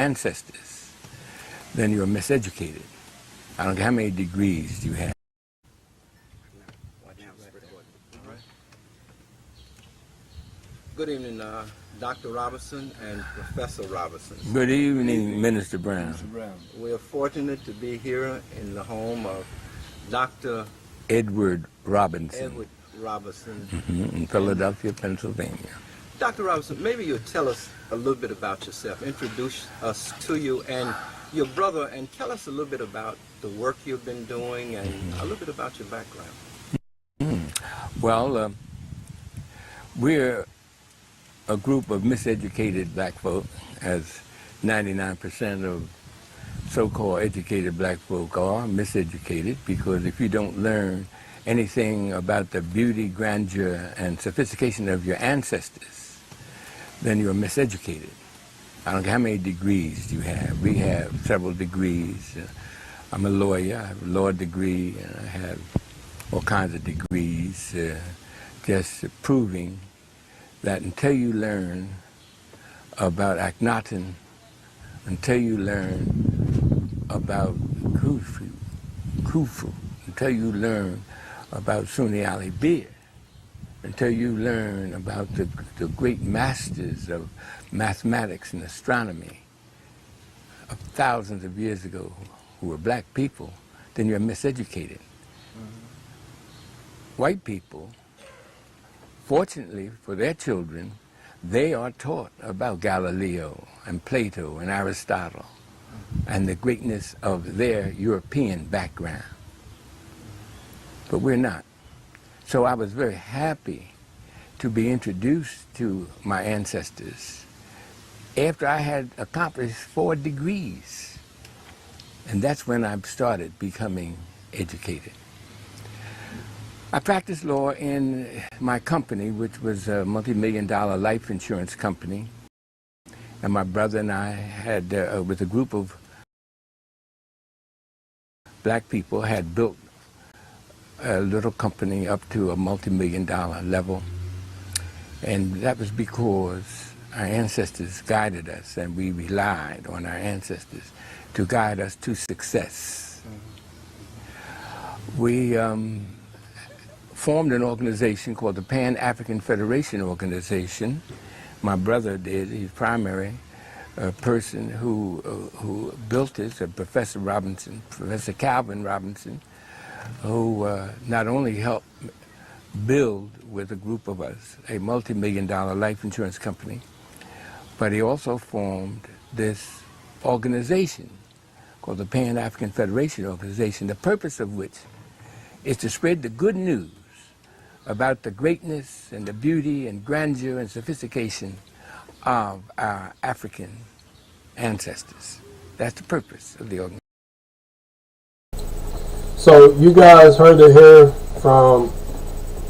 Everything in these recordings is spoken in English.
ancestors, then you're miseducated. I don't care how many degrees you have. Good evening, Dr. Robinson and Professor Robinson. Good evening, Minister Brown. We are fortunate to be here in the home of Dr. Edward Robinson. Edward Robinson. In Philadelphia, Pennsylvania. Dr. Robinson, maybe you'll tell us a little bit about yourself. Introduce us to you and your brother, and tell us a little bit about the work you've been doing and a little bit about your background. Well, we're a group of miseducated black folk, as 99% of so-called educated black folk are miseducated, because if you don't learn anything about the beauty, grandeur, and sophistication of your ancestors, then you're miseducated. I don't care how many degrees you have. We have several degrees. I'm a lawyer. I have a law degree, and I have all kinds of degrees, just proving that until you learn about Akhenaten, until you learn about Khufu, until you learn about Sunni Ali Bir, until you learn about the great masters of mathematics and astronomy of thousands of years ago who were black people, then you're miseducated. White people, fortunately for their children, they are taught about Galileo and Plato and Aristotle and the greatness of their European background. But we're not. So I was very happy to be introduced to my ancestors after I had accomplished 4 degrees. And that's when I started becoming educated. I practiced law in my company, which was a multi-million-dollar life insurance company. And my brother and I had, with a group of black people, had built a little company up to a multi-million-dollar level. And that was because our ancestors guided us, and we relied on our ancestors to guide us to success. We formed an organization called the Pan-African Federation Organization. My brother did. He's primary person who built it, Professor Robinson, Professor Calvin Robinson, who not only helped build with a group of us a multi-million-dollar life insurance company, but he also formed this organization called the Pan-African Federation Organization, the purpose of which is to spread the good news about the greatness and the beauty and grandeur and sophistication of our African ancestors. That's the purpose of the organization. So you guys heard it here from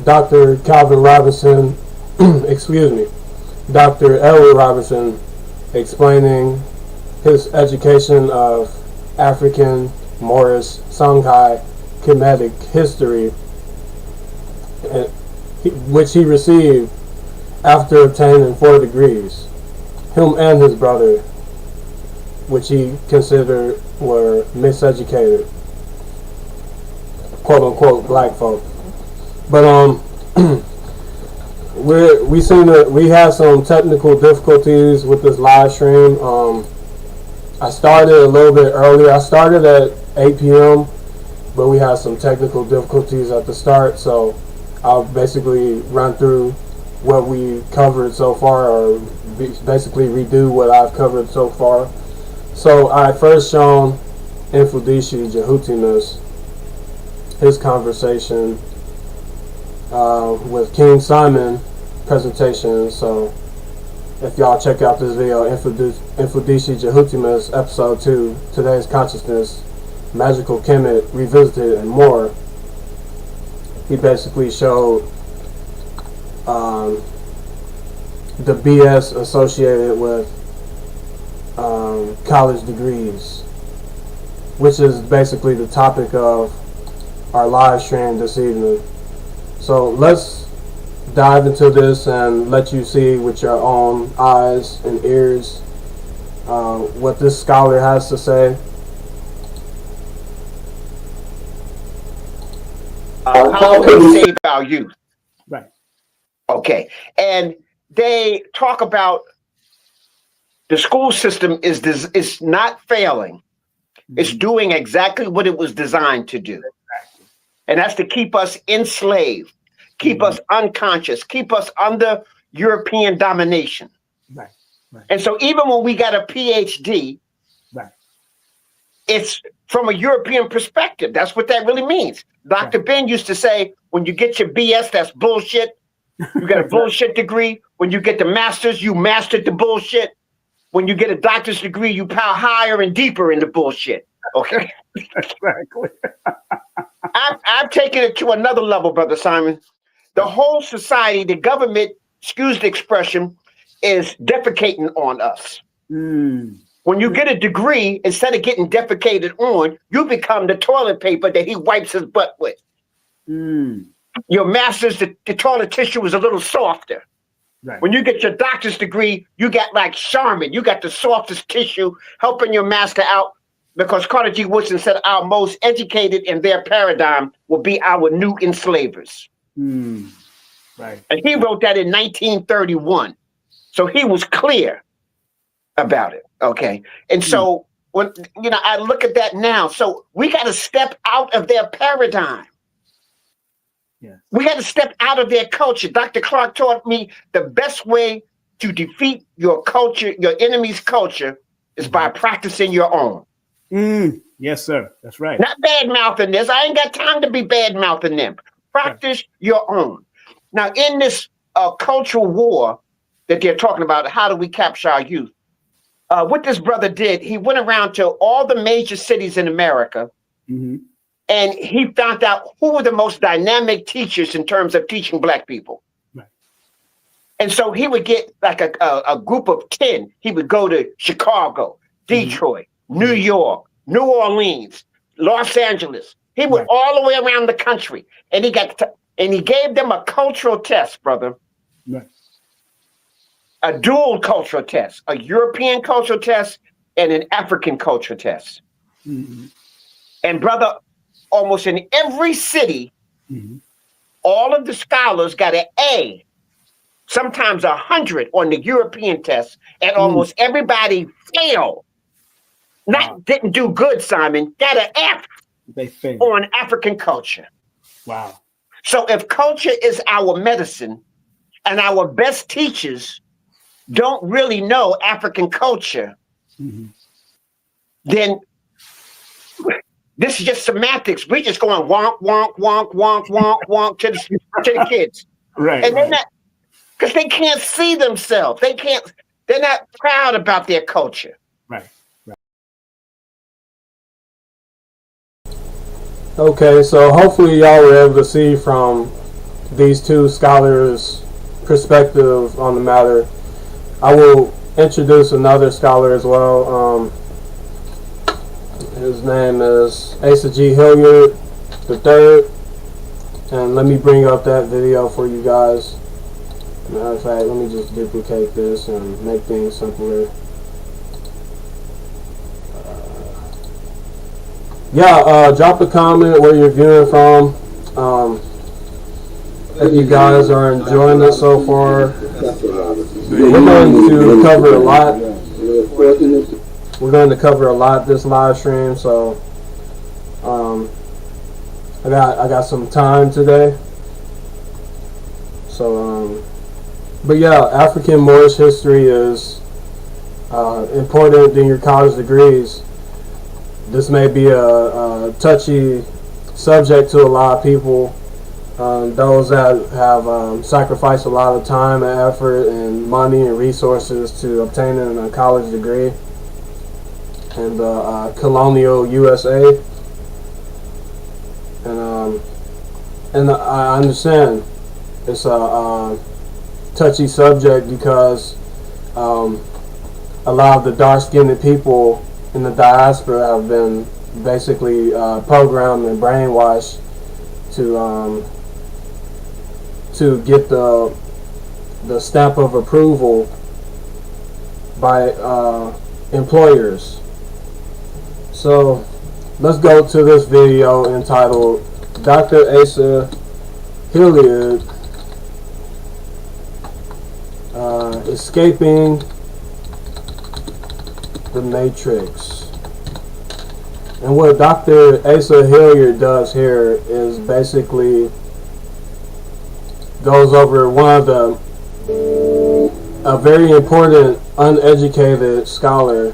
Dr. Calvin Robinson, excuse me, Dr. Edward Robinson, explaining his education of African, Moorish, Songhai, Kemetic history, which he received after obtaining 4 degrees, him and his brother, which he considered were miseducated, quote-unquote, black folk. But we had some technical difficulties with this live stream. I started a little bit earlier. I started at 8 p.m., but we had some technical difficulties at the start, so I'll basically run through what we covered so far, or basically redo what I've covered so far. So I first shown Mfudishi Jehutimus, his conversation with King Simon presentation. So if y'all check out this video, Mfudishi Jehutimus, episode 2, Today's Consciousness, Magical Kemet Revisited and More, he basically showed the BS associated with college degrees, which is basically the topic of our live stream this evening. So let's dive into this and let you see with your own eyes and ears what this scholar has to say. How can we save our youth? Right. Okay. And they talk about the school system is not failing. It's doing exactly what it was designed to do. And that's to keep us enslaved, keep us unconscious, keep us under European domination. Right. Right. And so even when we got a PhD, Right. it's from a European perspective. That's what that really means. Dr. Right. Ben used to say, when you get your BS, that's bullshit. You get a bullshit degree. When you get the master's, you mastered the bullshit. When you get a doctor's degree, you pile higher and deeper into bullshit. Okay. Exactly. I've taken it to another level, Brother Simon. The whole society, the government, excuse the expression, is defecating on us. When you get a degree, instead of getting defecated on, you become the toilet paper that he wipes his butt with. Your master's, the toilet tissue is a little softer. Right. When you get your doctor's degree, you got like Charmin. You got the softest tissue helping your master out, because Carter G. Woodson said our most educated in their paradigm will be our new enslavers. Right. And he wrote that in 1931. So he was clear about it. Okay. And so when I look at that now, so we got to step out of their paradigm. Yeah. We got to step out of their culture. Dr. Clark taught me the best way to defeat your culture, your enemy's culture, is by practicing your own. Yes, sir. That's right. Not bad mouthing this. I ain't got time to be bad mouthing them. Practice your own. Now, in this cultural war that they're talking about, how do we capture our youth? What this brother did, he went around to all the major cities in America, and he found out who were the most dynamic teachers in terms of teaching Black people. Right. And so he would get like a group of 10. He would go to Chicago, Detroit, New York, New Orleans, Los Angeles. He went all the way around the country, and he gave them a cultural test, brother. Right. A dual cultural test, a European cultural test and an African cultural test. And brother, almost in every city, all of the scholars got an A, sometimes 100 on the European test, and almost everybody failed. Didn't do good, Simon. Got an F They failed. on African culture. Wow. So if culture is our medicine and our best teachers don't really know African culture, then this is just semantics. We're just going wonk, wonk, wonk, wonk, wonk, wonk to the kids. Right. And they're not, because they can't see themselves. They're not proud about their culture. Right. Right. Okay, so hopefully y'all were able to see from these two scholars' perspective on the matter. I will introduce another scholar as well. His name is Asa G. Hilliard III. And let me bring up that video for you guys. Matter of fact, let me just duplicate this and make things simpler. Drop a comment where you're viewing from. If you guys are enjoying this so far, we're going to cover a lot. We're going to cover a lot this live stream, so I got some time today. So but yeah, African-Moorish history is important in your college degrees. This may be a touchy subject to a lot of people. Those that have sacrificed a lot of time and effort and money and resources to obtaining a college degree in the colonial USA. And I understand it's a touchy subject because a lot of the dark-skinned people in the diaspora have been basically programmed and brainwashed to get the stamp of approval by employers. So let's go to this video entitled Dr. Asa Hilliard Escaping the Matrix. And what Dr. Asa Hilliard does here is basically goes over a very important uneducated scholar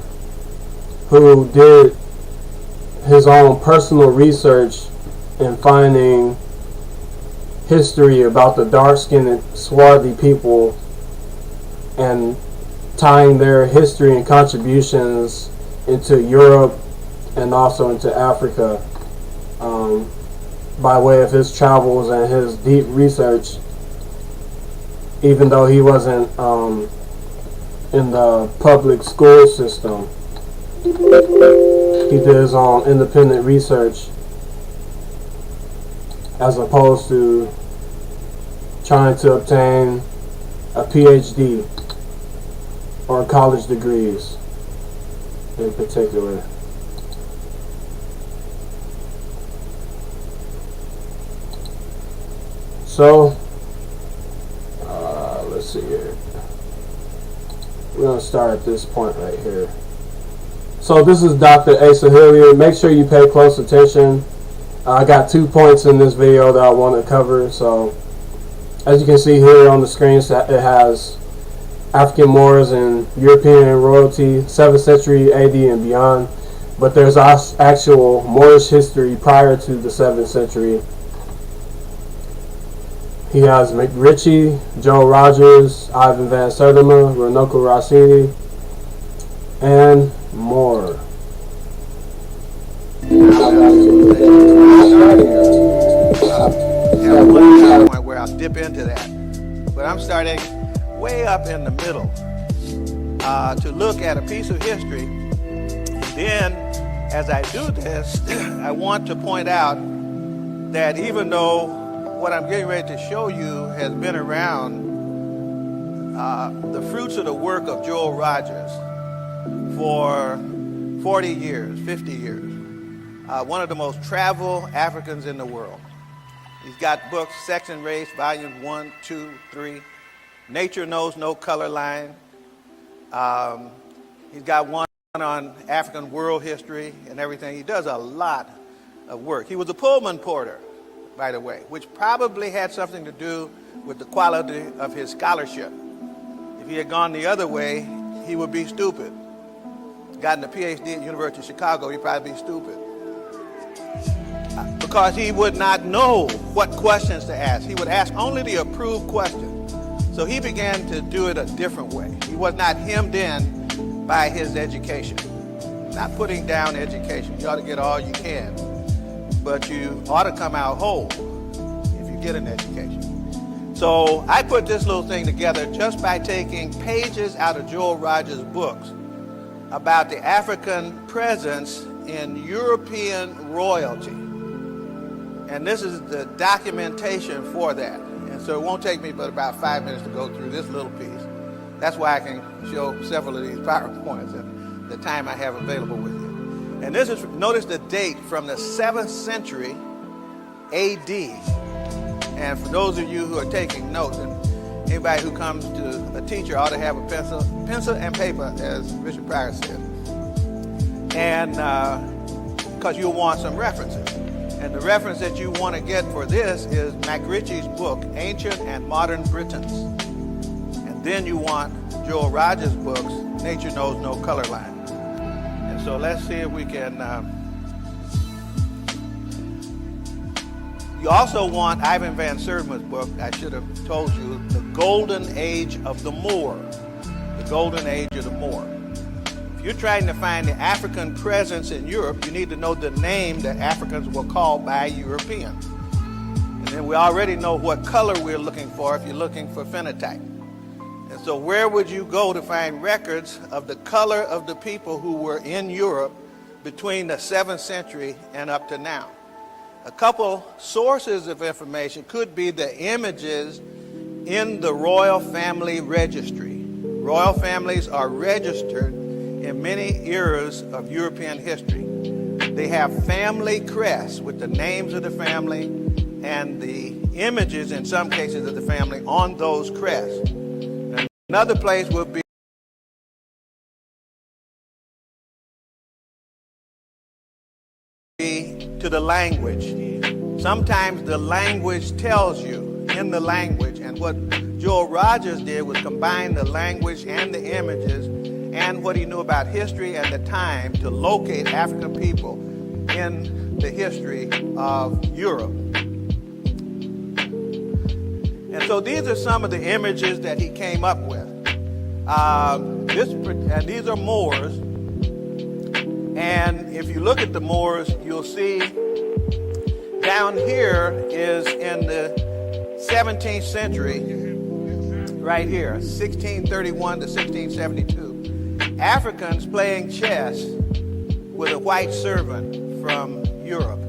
who did his own personal research in finding history about the dark-skinned, swarthy people and tying their history and contributions into Europe and also into Africa by way of his travels and his deep research, even though he wasn't in the public school system. He did his own independent research as opposed to trying to obtain a PhD or college degrees in particular. So, let's see here. We're going to start at this point right here. So this is Dr. Asa Hilliard. Make sure you pay close attention. I got 2 points in this video that I want to cover. So as you can see here on the screen, it has African-Moors and European royalty, 7th century AD and beyond. But there's actual Moorish history prior to the 7th century. He has McRitchie, Joe Rogers, Ivan Van Sertima, Ronoko Rossini, and more. Where I'll dip into that, but I'm starting way up in the middle to look at a piece of history. Then, as I do this, I want to point out that even though what I'm getting ready to show you has been around, the fruits of the work of Joel Rogers for 40 years, 50 years. One of the most traveled Africans in the world. He's got books, Sex and Race, volumes 1, 2, 3. Nature Knows No Color Line. He's got one on African world history and everything. He does a lot of work. He was a Pullman porter, by the way, which probably had something to do with the quality of his scholarship. If he had gone the other way, he would be stupid. Gotten a PhD at the University of Chicago, he'd probably be stupid. Because he would not know what questions to ask. He would ask only the approved questions. So he began to do it a different way. He was not hemmed in by his education. Not putting down education. You ought to get all you can. But you ought to come out whole if you get an education. So I put this little thing together just by taking pages out of Joel Rogers' books about the African presence in European royalty. And this is the documentation for that. And so it won't take me but about 5 minutes to go through this little piece. That's why I can show several of these PowerPoints and the time I have available with you. And this is, notice the date, from the 7th century AD. And for those of you who are taking notes, and anybody who comes to a teacher ought to have a pencil and paper, as Bishop Pryor said. And because you'll want some references. And the reference that you want to get for this is McRitchie's book, Ancient and Modern Britons. And then you want Joel Rogers' books, Nature Knows No Color Line. And so let's see if we can... You also want Ivan Van Sertima's book, I should have told you, The Golden Age of the Moor. The Golden Age of the Moor. If you're trying to find the African presence in Europe, you need to know the name that Africans were called by Europeans. And then we already know what color we're looking for if you're looking for phenotype. And so where would you go to find records of the color of the people who were in Europe between the 7th century and up to now? A couple sources of information could be the images in the royal family registry. Royal families are registered in many eras of European history. They have family crests with the names of the family and the images, in some cases, of the family on those crests. Another place would be to the language. Sometimes the language tells you in the language, and what Joel Rogers did was combine the language and the images and what he knew about history and the time to locate African people in the history of Europe. And so these are some of the images that he came up with. These are Moors. And if you look at the Moors, you'll see down here is in the 17th century, right here, 1631 to 1672, Africans playing chess with a white servant from Europe.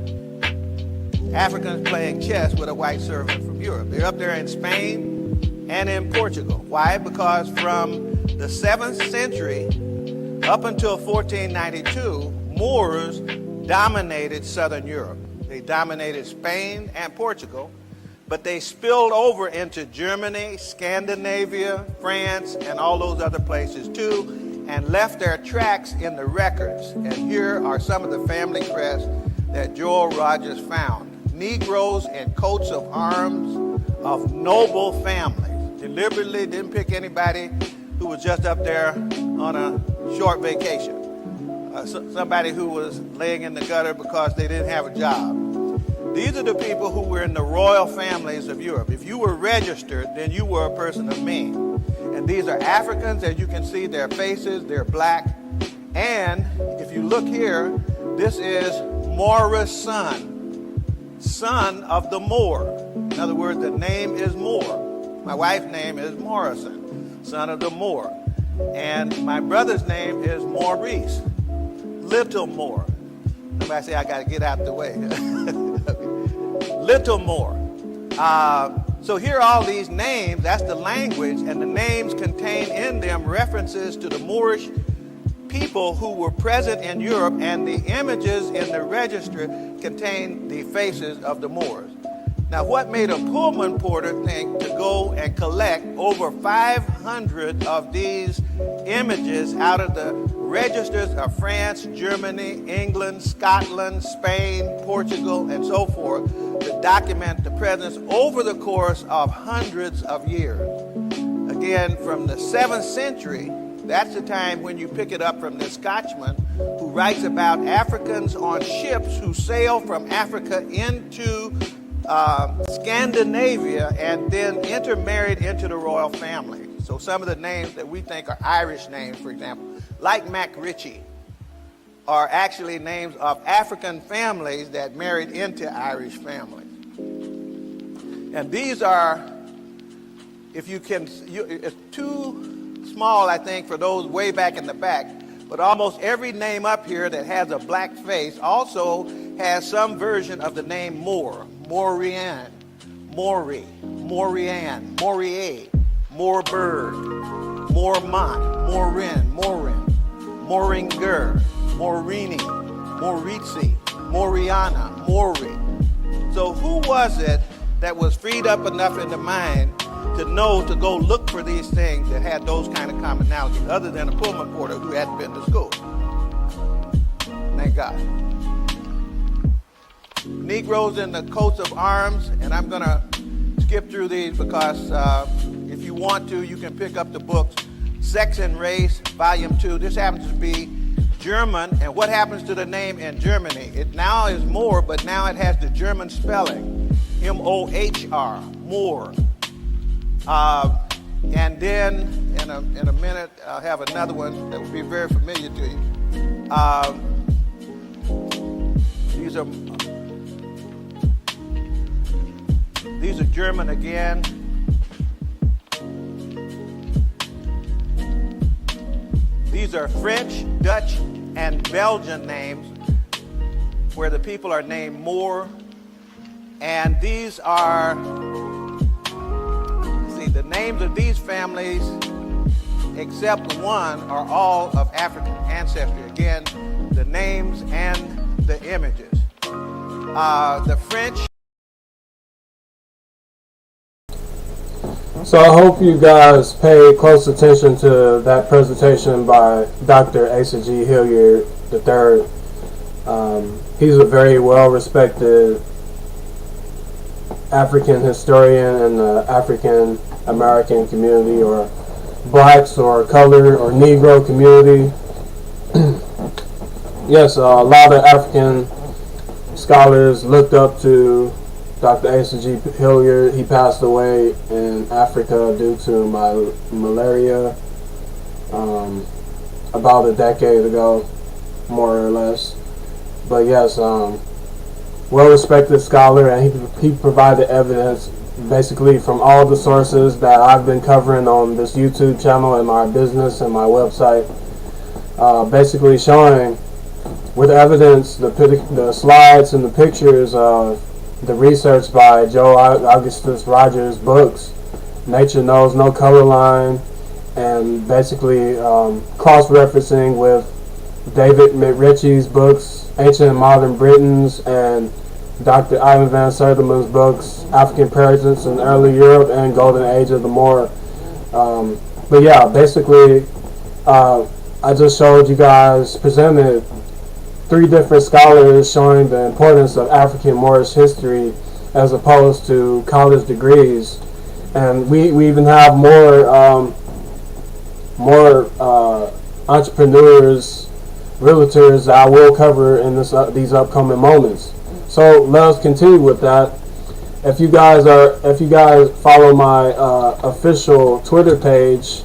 Africans playing chess with a white servant from Europe. They're up there in Spain and in Portugal. Why? Because from the 7th century up until 1492, Moors dominated southern Europe. They dominated Spain and Portugal, but they spilled over into Germany, Scandinavia, France, and all those other places too, and left their tracks in the records. And here are some of the family crests that Joel Rogers found. Negroes in coats of arms of noble families. Deliberately didn't pick anybody who was just up there on a short vacation. Somebody who was laying in the gutter because they didn't have a job. These are the people who were in the royal families of Europe. If you were registered, then you were a person of means. And these are Africans. As you can see, their faces, they're black. And if you look here, this is Moorish son of the Moor. In other words, the name is Moor. My wife's name is Morrison, son of the Moor. And my brother's name is Maurice, Little Moor. Somebody say, I got to get out the way. Little Moor. So here are all these names. That's the language, and the names contain in them references to the Moorish people who were present in Europe, and the images in the register contain the faces of the Moors. Now, what made a Pullman porter think to go and collect over 500 of these images out of the registers of France, Germany, England, Scotland, Spain, Portugal, and so forth to document the presence over the course of hundreds of years? Again, from the 7th century, that's the time when you pick it up from this Scotchman who writes about Africans on ships who sail from Africa into Scandinavia and then intermarried into the royal family. So some of the names that we think are Irish names, for example, like Mac Ritchie, are actually names of African families that married into Irish families. And these are, if you can, it's too small, I think, for those way back in the back, but almost every name up here that has a black face also has some version of the name Moor. Moorian, Mauri, Morian, Morier, Moorbird, Moormont, Morin, Moringer, Morini, Morici, Moriana, Mori. So who was it that was freed up enough in the mind to know to go look for these things that had those kind of commonalities, other than a Pullman porter who hadn't been to school? Thank God. Negroes in the coats of arms, and I'm going to skip through these because if you want to, you can pick up the books, Sex and Race, Volume 2. This happens to be German, and what happens to the name in Germany? It now is Moor, but now it has the German spelling, M-O-H-R, Moor. And then in a minute, I'll have another one that will be very familiar to you. These are German again. These are French, Dutch, and Belgian names where the people are named Moor. And these are, see, the names of these families except one are all of African ancestry. Again, the names and the images. The French. So I hope you guys pay close attention to that presentation by Dr. Asa G. Hilliard III. He's a very well-respected African historian in the African American community, or blacks or color or Negro community. Yes, a lot of African scholars looked up to Dr. Asa G. Hilliard. He passed away in Africa due to malaria about a decade ago, more or less. But yes, well-respected scholar, and he provided evidence basically from all the sources that I've been covering on this YouTube channel and my business and my website, basically showing with evidence the slides and the pictures of the research by Joe Augustus Rogers' books, Nature Knows No Color Line, and basically cross-referencing with David McRitchie's books, Ancient and Modern Britons, and Dr. Ivan Van Sertelman's books, African Presence in Early Europe and Golden Age of the Moor. But yeah, basically, I just showed you guys, presented 3 different scholars showing the importance of African-Moorish history as opposed to college degrees. And we even have more entrepreneurs, realtors that I will cover in these upcoming moments. So let's continue with that. If you guys follow my official Twitter page,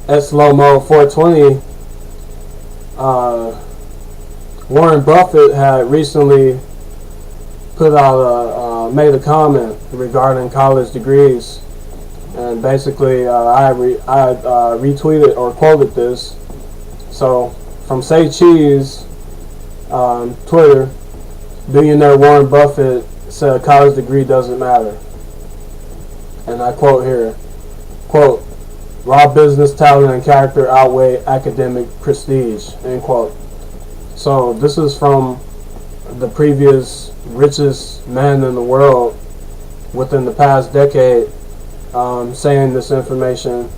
at SLOWMOED 420, Warren Buffett had recently made a comment regarding college degrees, and basically I retweeted or quoted this. So from Say Cheese Twitter, billionaire Warren Buffett said a college degree doesn't matter, and I quote here, quote, "Raw business talent and character outweigh academic prestige," end quote. So this is from the previous richest man in the world within the past decade, saying this information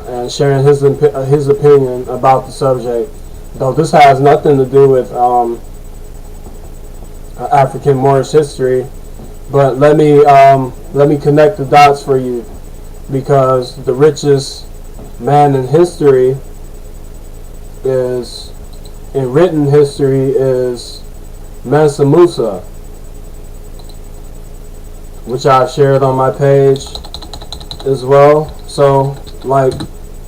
and sharing his opinion about the subject. Though this has nothing to do with African-Moorish history, but let me connect the dots for you, because the richest man in history in written history is Mansa Musa, which I've shared on my page as well. So, like,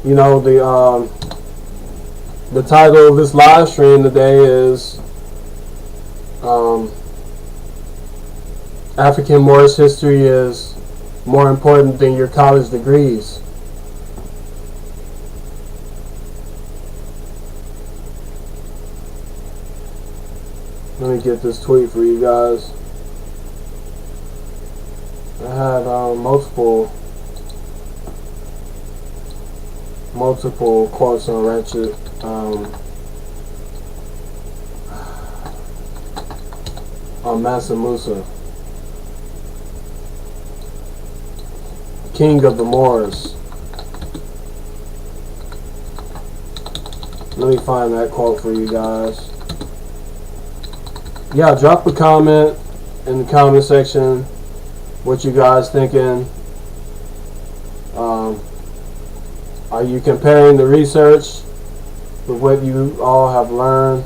you know, the title of this live stream today is African-Moorish history is more important than your college degrees. Let me get this tweet for you guys. I had multiple quotes on Ratchet. On Mansa Musa, King of the Moors. Let me find that quote for you guys. Yeah, drop a comment in the comment section. What you guys thinking? Are you comparing the research with what you all have learned?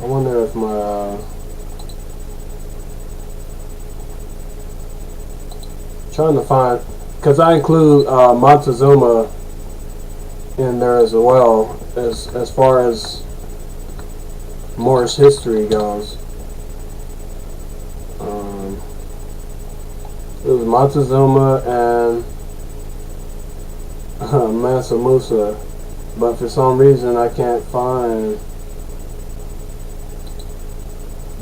I wonder if my trying to find, because I include Montezuma in there as well, as far as Moorish history goes. It was Montezuma and Mansa Musa. but for some reason I can't find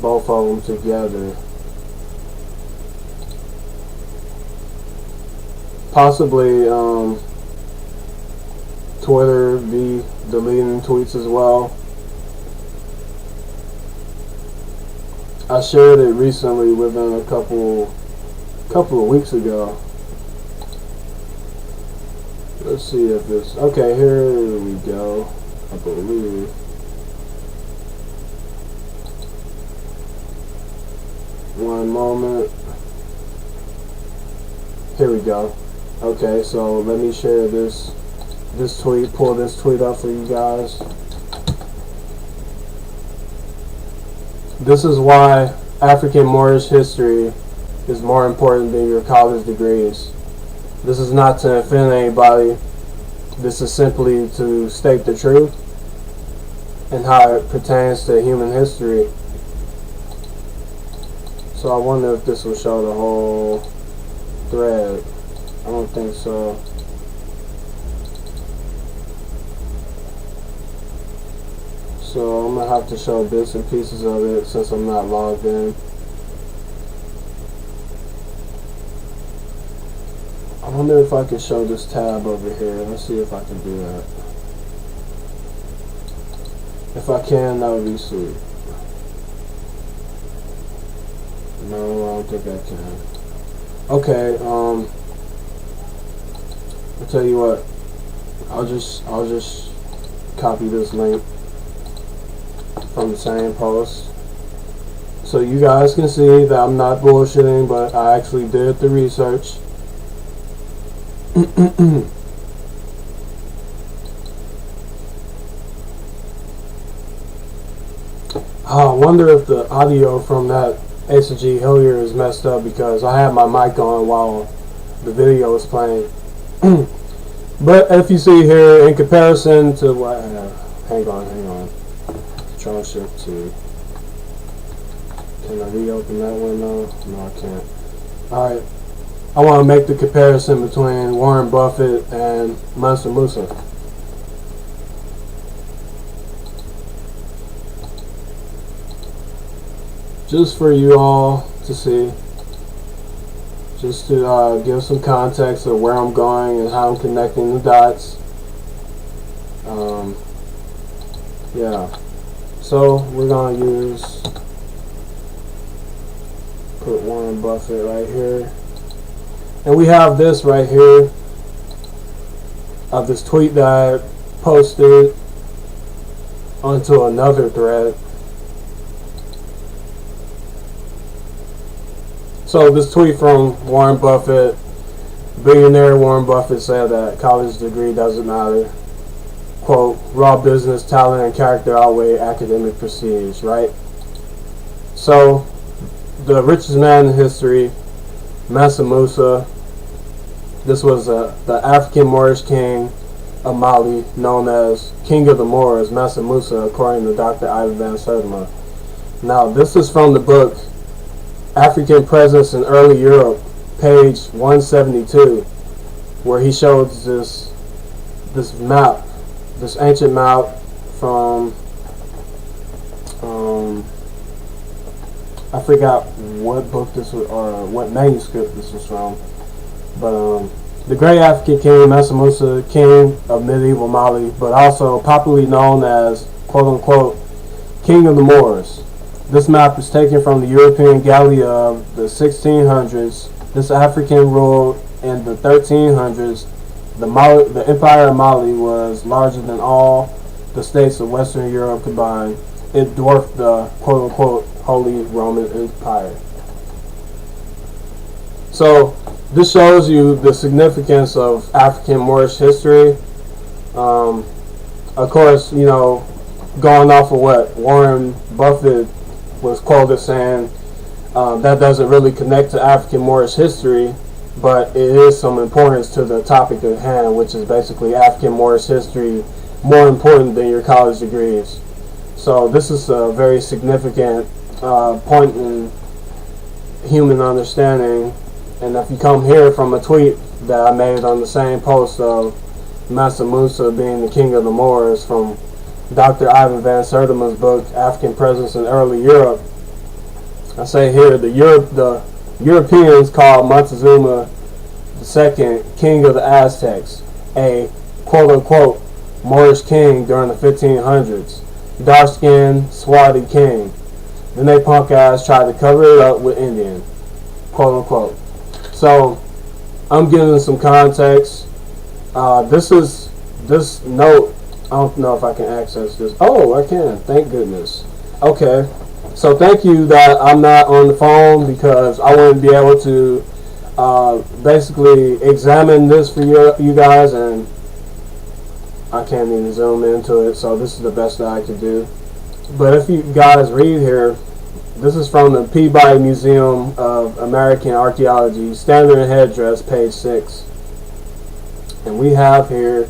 both of them together. Possibly Twitter be deleting tweets as well. I shared it recently within a couple of weeks ago. Let's see if this, okay, here we go, I believe. One moment. Here we go. Okay, so let me share this tweet, pull this tweet up for you guys. This is why African-Moorish history is more important than your college degrees. This is not to offend anybody. This is simply to state the truth and how it pertains to human history. So I wonder if this will show the whole thread. I don't think so. So I'm going to have to show bits and pieces of it since I'm not logged in. I wonder if I can show this tab over here. Let's see if I can do that. If I can, that would be sweet. No, I don't think I can. Okay, I'll tell you what. I'll just copy this link from the same post, so you guys can see that I'm not bullshitting, but I actually did the research. I wonder if the audio from that ASAR Hillier is messed up because I had my mic on while the video was playing. But if you see here, in comparison to what, hang on, Control Shift 2. Can I reopen that window? No, I can't. Alright, I want to make the comparison between Warren Buffett and Mansa Musa. Just for you all to see, just to give some context of where I'm going and how I'm connecting the dots. Yeah, so we're gonna put Warren Buffett right here, and we have this right here of this tweet that I posted onto another thread. So this tweet from Warren Buffett, billionaire Warren Buffett, said that college degree doesn't matter. Quote, raw business, talent, and character outweigh academic prestige, right? So the richest man in history, Mansa Musa, this was the African-Moorish king of Mali, known as King of the Moors, Mansa Musa, according to Dr. Ivan Van Sertima. Now this is from the book African Presence in Early Europe, page 172, where he shows this map, this ancient map from I forgot what book this was or what manuscript this was from, but the great African king Mansa Musa, king of medieval Mali, but also popularly known as quote unquote King of the Moors. This map is taken from the European Gallia of the 1600s. This African ruled in the 1300s. The Empire of Mali was larger than all the states of Western Europe combined. It dwarfed the quote-unquote Holy Roman Empire. So this shows you the significance of African-Moorish history. Of course, you know, going off of what Warren Buffett was quoted saying, that doesn't really connect to African-Moorish history, but it is some importance to the topic at hand, which is basically African-Moorish history more important than your college degrees. So this is a very significant point in human understanding. And if you come here from a tweet that I made on the same post of Mansa Musa being the king of the Moors from Dr. Ivan van Sertima's book, African Presence in Early Europe. I say here, the Europeans called Montezuma II king of the Aztecs, a quote-unquote Moorish king during the 1500s. Dark-skinned, swarthy king. Then they punk ass tried to cover it up with Indian, quote-unquote. So, I'm giving some context. This note, I don't know if I can access this. Oh, I can. Thank goodness. Okay. So thank you that I'm not on the phone, because I wouldn't be able to basically examine this for you guys, and I can't even zoom into it. So this is the best that I could do. But if you guys read here, this is from the Peabody Museum of American Archaeology, Standard Headdress, page 6. And we have here,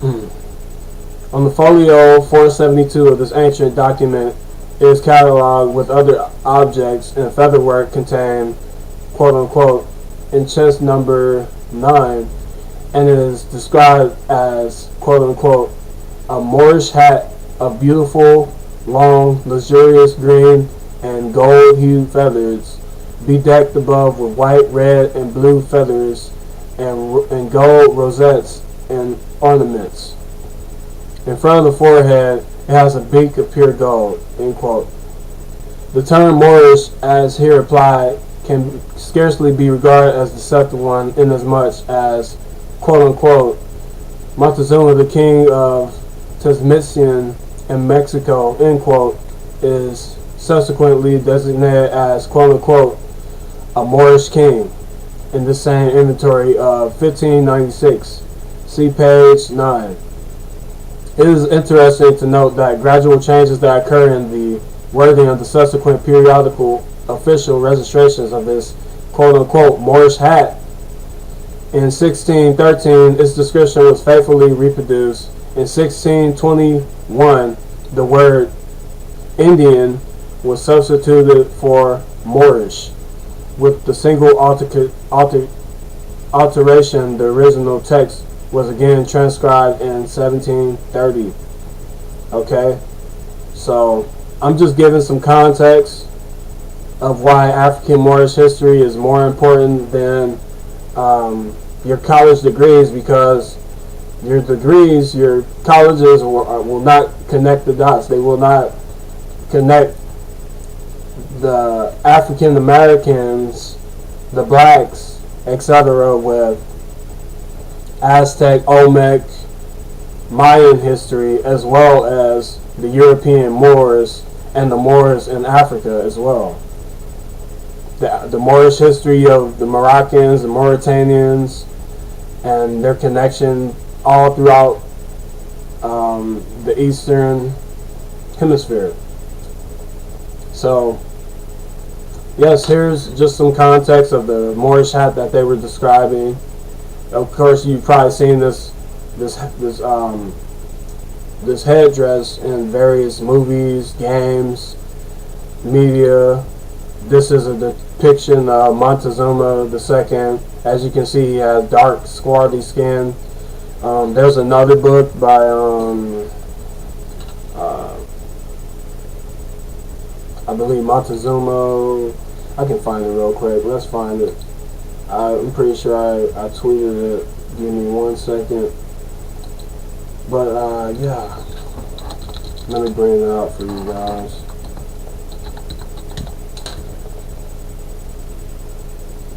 on the folio 472 of this ancient document, is cataloged with other objects and featherwork contained, quote-unquote, in chest number 9, and it is described as, quote-unquote, a Moorish hat of beautiful, long, luxurious green and gold-hued feathers, bedecked above with white, red, and blue feathers and gold rosettes and ornaments. In front of the forehead, it has a beak of pure gold, end quote. The term Moorish, as here applied, can scarcely be regarded as the deceptive one, inasmuch as, quote-unquote, Montezuma, the king of Tezmician in Mexico, end quote, is subsequently designated as, quote-unquote, a Moorish king in the same inventory of 1596. See page 9. It is interesting to note that gradual changes that occur in the wording of the subsequent periodical official registrations of this quote-unquote Moorish hat. In 1613, its description was faithfully reproduced. In 1621, the word Indian was substituted for Moorish. With the single alteration, the original text was again transcribed in 1730. Okay, so I'm just giving some context of why African-Moorish history is more important than your college degrees, because your degrees, your colleges will not connect the dots. They will not connect the African Americans, the blacks, etc. with Aztec, Olmec, Mayan history, as well as the European Moors and the Moors in Africa as well. The Moorish history of the Moroccans, the Mauritanians, and their connection all throughout the Eastern Hemisphere. So, yes, here's just some context of the Moorish hat that they were describing. Of course, you've probably seen this headdress in various movies, games, media. This is a depiction of Montezuma II. As you can see, he has dark, swarthy skin. There's another book by I believe Montezuma. I can find it real quick. Let's find it. I'm pretty sure I tweeted it. Give me 1 second. But yeah, let me bring it out for you guys.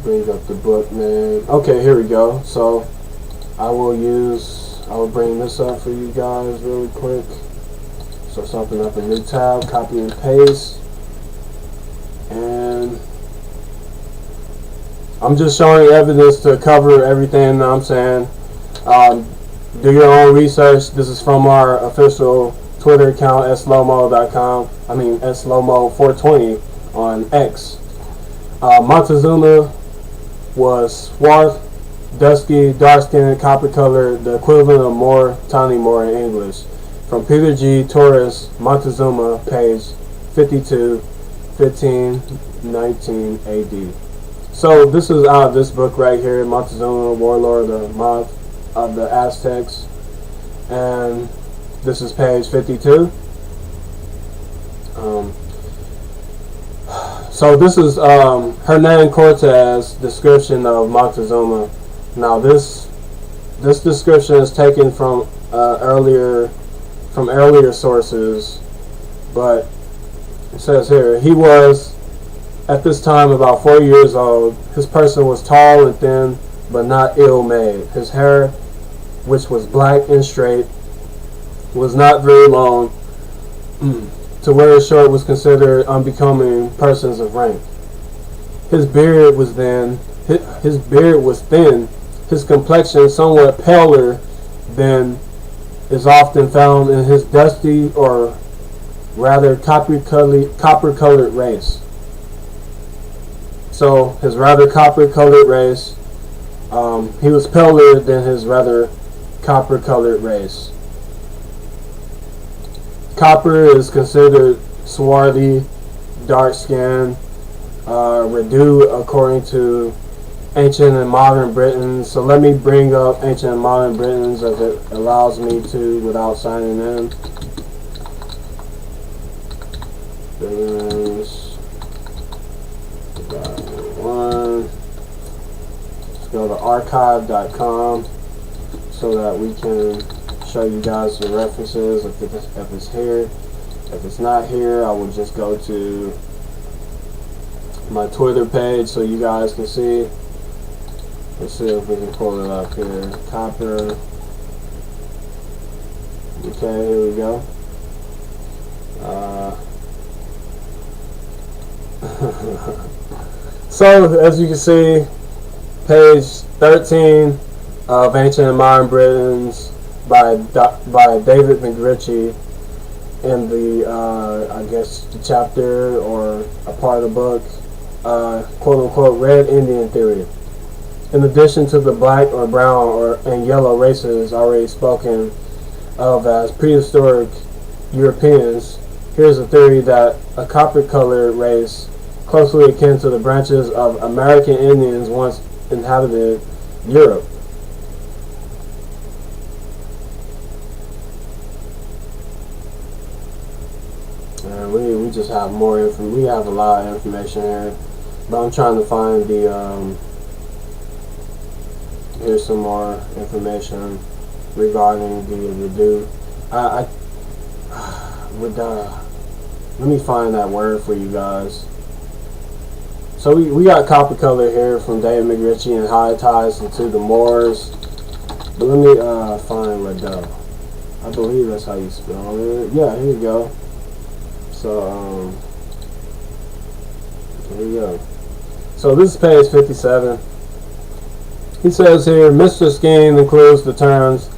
Bring up the book name. Okay, here we go. So I will bring this up for you guys really quick. So let's open up a new tab, copy and paste. And I'm just showing evidence to cover everything that I'm saying. Do your own research. This is from our official Twitter account at slow-moed.com. I mean at slow-moed420 on X. Montezuma was swarth, dusky, dark-skinned, copper-colored, the equivalent of Moor, Tawny Moor in English. From Peter G. Torres, Montezuma, page 52, 1519 AD. So this is out of this book right here, Montezuma, Warlord of the Month. of the Aztecs, and this is page 52. So this is Hernan Cortez' description of Moctezuma. Now this description is taken from earlier sources, but it says here, he was at this time about 4 years old. His person was tall and thin, but not ill-made. His hair, which was black and straight, was not very long. To wear it short was considered unbecoming persons of rank. His beard was thin. His complexion somewhat paler than is often found in his dusty or rather copper-colored race. So his rather copper-colored race, he was paler than his rather copper-colored race. Copper is considered swarthy, dark-skinned, reduced according to ancient and modern Britons. So let me bring up ancient and modern Britons as it allows me to without signing in. Britons. Let's go to archive.com so that we can show you guys the references if it's here. If it's not here, I will just go to my Twitter page so you guys can see. Let's see if we can pull it up here. Copper. Okay, here we go. So as you can see, page 13 of Ancient and Modern Britons by David McRitchie in the I guess the chapter or a part of the book, quote unquote, Red Indian Theory. In addition to the black or brown and yellow races already spoken of as prehistoric Europeans, here's a theory that a copper-colored race closely akin to the branches of American Indians once inhabited Europe. And we just have more information. We have a lot of information here, but I'm trying to find the here's some more information regarding the redo. Let me find that word for you guys. So we got copper color here from David McRitchie and how it ties into the Moors. But let me find Redo. I believe that's how you spell it. Yeah, here you go. So here you go. So this is page 57. He says here, Mr. Scheme includes the terms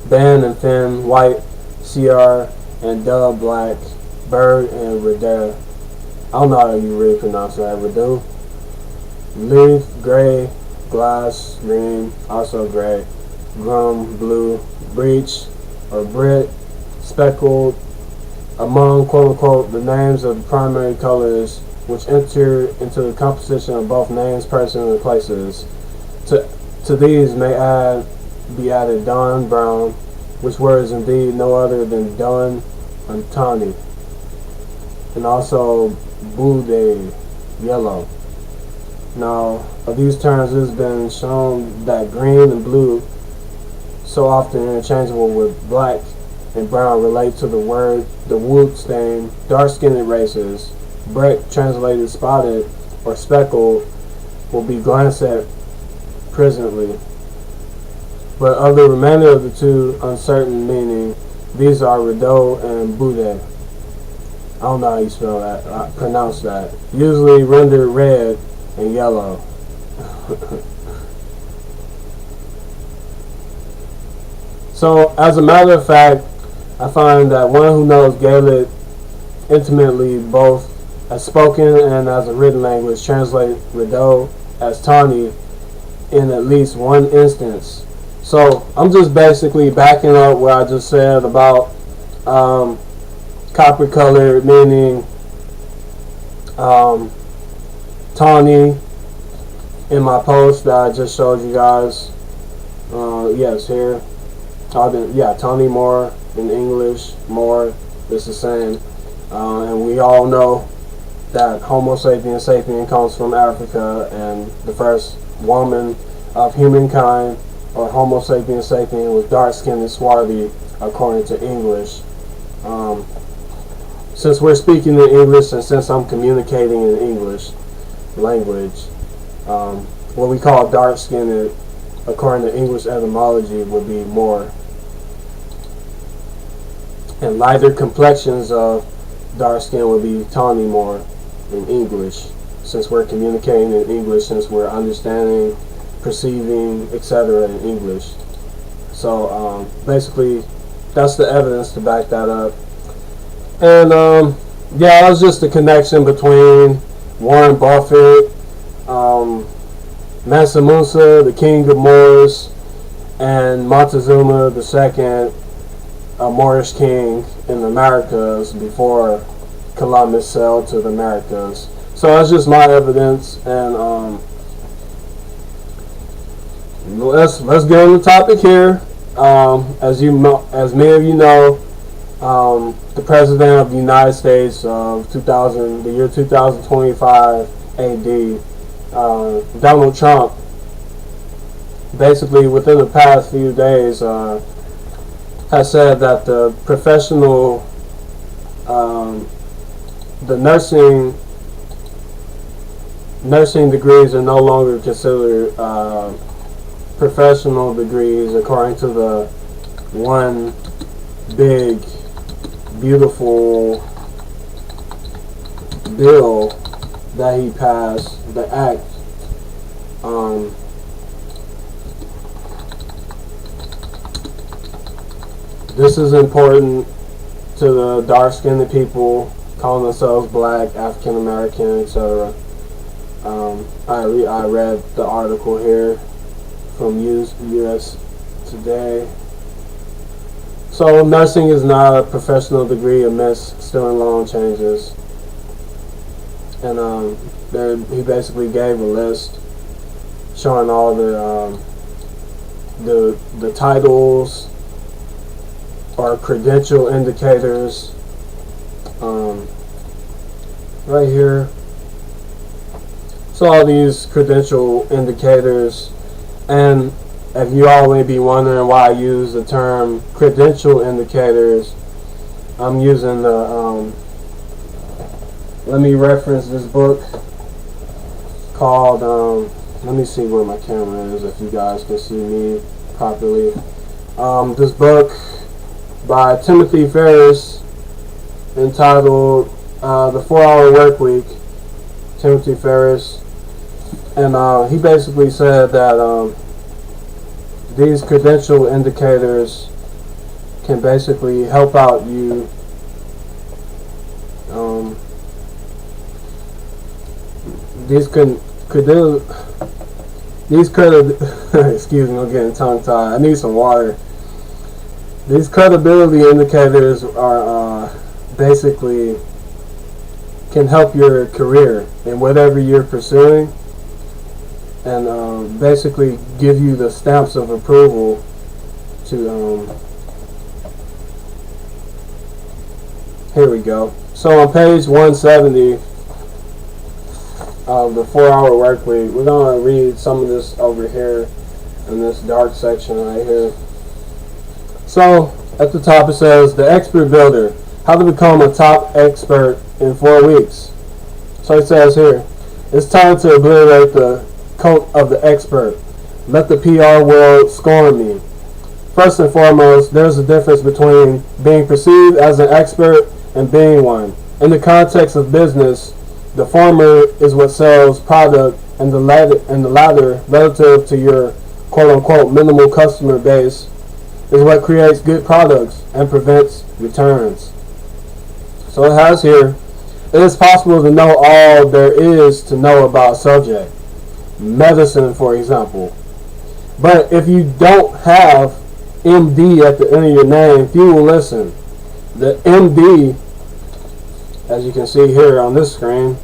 ban and fin, white, CR, and dub, black, bird, and redo. I don't know how you really pronounce that. Redo. Leaf, gray, glass, green, also gray, grum, blue, breech, or Brit, speckled, among quote-unquote the names of the primary colors which enter into the composition of both names, persons, and places. To these may be added dun, brown, which word is indeed no other than dun and tawny, and also bude, yellow. Now, of these terms, it has been shown that green and blue, so often interchangeable with black and brown, relate to the word, the wood stain, dark-skinned races. Brick, translated spotted or speckled, will be glanced at presently. But of the remainder of the two uncertain meaning, these are redo and bude. I don't know how you spell that, pronounce that. Usually rendered red and yellow. So, as a matter of fact, I find that one who knows Gaelic intimately, both as spoken and as a written language, translate redo as tawny in at least one instance. So, I'm just basically backing up what I just said about copper colored meaning tawny in my post that I just showed you guys. Yes, here. Tony Moore in English, Moore, it's the same. And we all know that Homo sapiens sapien comes from Africa, and the first woman of humankind, or Homo sapiens sapien, was dark-skinned and swarthy, according to English. Since we're speaking in English, and since I'm communicating in English language, what we call dark-skinned, according to English etymology, would be Moor. And lighter complexions of dark skin would be tawny Moor in English, since we're communicating in English, since we're understanding, perceiving, etc. in English. So basically, that's the evidence to back that up. And yeah, that was just the connection between Warren Buffett, Mansa Musa, the king of Moors, and Montezuma II, a Moorish king in the Americas before Columbus sailed to the Americas. So that's just my evidence, and let's get on the topic here. As many of you know, the president of the United States of the year 2025 AD, Donald Trump, basically within the past few days, has said that the professional, the nursing degrees are no longer considered professional degrees, according to the one big, beautiful bill that he passed, the act. This is important to the dark-skinned people calling themselves black, African American, etc. I read the article here from US Today. So nursing is not a professional degree amidst student loan changes. And he basically gave a list showing all the titles or credential indicators right here. So all these credential indicators, and if you all may be wondering why I use the term credential indicators, I'm using the let me reference this book called let me see where my camera is, if you guys can see me properly. This book by Timothy Ferriss, entitled The 4-Hour Work Week. Timothy Ferriss, and he basically said that these credential indicators can basically help out you excuse me, I'm getting tongue-tied. I need some water. These credibility indicators are basically can help your career in whatever you're pursuing, and basically give you the stamps of approval to here we go. So on page 170 of the 4-Hour Work Week, we're going to read some of this over here in this dark section right here. So at the top it says, the expert builder, how to become a top expert in 4 weeks. So it says here, it's time to obliterate the coat of the expert. Let the PR world scorn me. First and foremost, there's a difference between being perceived as an expert and being one. In the context of business, the former is what sells product, and the latter, relative to your quote-unquote minimal customer base, is what creates good products and prevents returns. So it has here, it is possible to know all there is to know about a subject, medicine for example. But if you don't have MD at the end of your name, few will listen. The MD, as you can see here on this screen,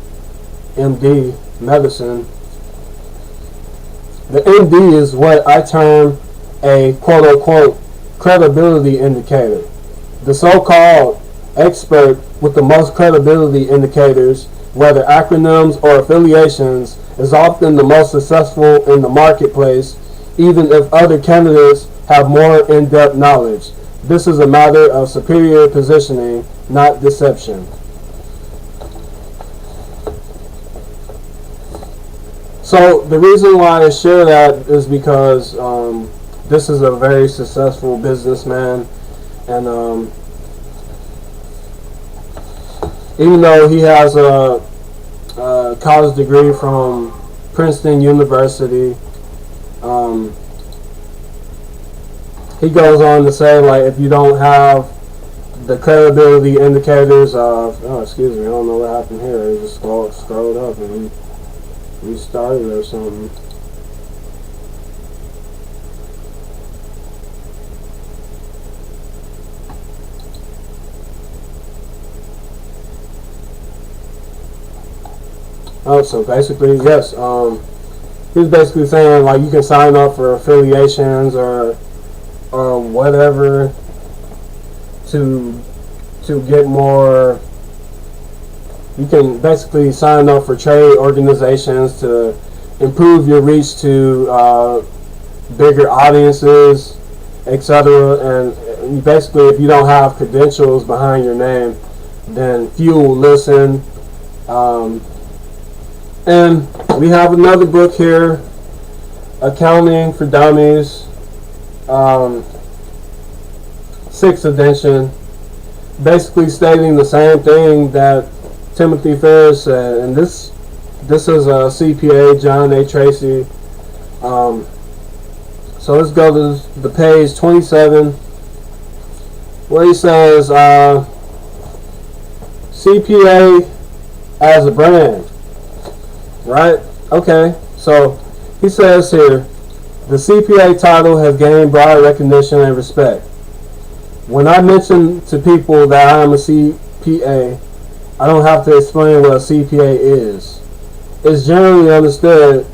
MD, medicine. The MD is what I term a quote-unquote credibility indicator. The so-called expert with the most credibility indicators, whether acronyms or affiliations, is often the most successful in the marketplace, even if other candidates have more in-depth knowledge. This is a matter of superior positioning, not deception. So the reason why I share that is because this is a very successful businessman, and even though he has a college degree from Princeton University, he goes on to say, like, if you don't have the credibility indicators of, oh, excuse me, I don't know what happened here. It just scrolled up and restarted or something. Oh, so basically, yes, he's basically saying, like, you can sign up for affiliations or whatever to get more. You can basically sign up for trade organizations to improve your reach to bigger audiences, etc. And basically, if you don't have credentials behind your name, then few will listen. And we have another book here, Accounting for Dummies, 6th edition, basically stating the same thing that Timothy Ferris said. And this is a CPA, John A. Tracy. So let's go to the page 27, where he says, CPA as a brand. Right? Okay. So he says here, the CPA title has gained broad recognition and respect. When I mention to people that I am a CPA, I don't have to explain what a CPA is. It's generally understood.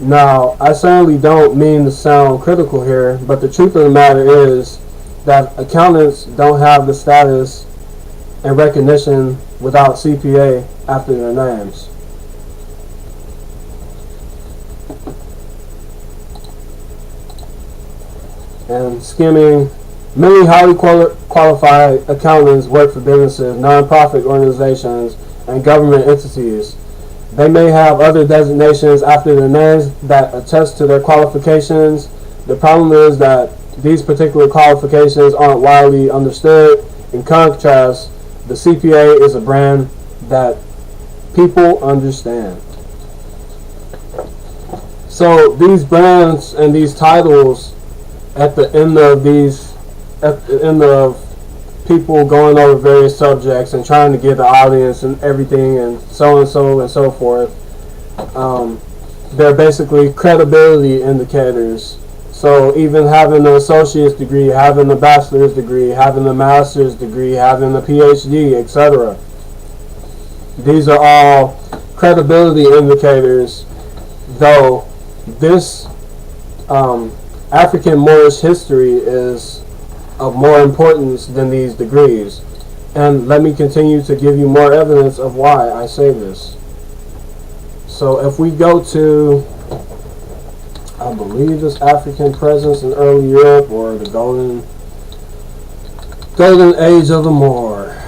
Now, I certainly don't mean to sound critical here, but the truth of the matter is that accountants don't have the status and recognition without CPA after their names. And skimming, many highly qualified accountants work for businesses, nonprofit organizations, and government entities. They may have other designations after their names that attest to their qualifications. The problem is that these particular qualifications aren't widely understood. In contrast, the CPA is a brand that people understand. So these brands and these titles, at the end of people going over various subjects and trying to get the audience and everything and so forth, they're basically credibility indicators. So even having an associate's degree, having a bachelor's degree, having a master's degree, having a PhD, etc., these are all credibility indicators, though this African-Moorish history is of more importance than these degrees. And let me continue to give you more evidence of why I say this. So if we go to, I believe it's African presence in early Europe, or the golden age of the Moor.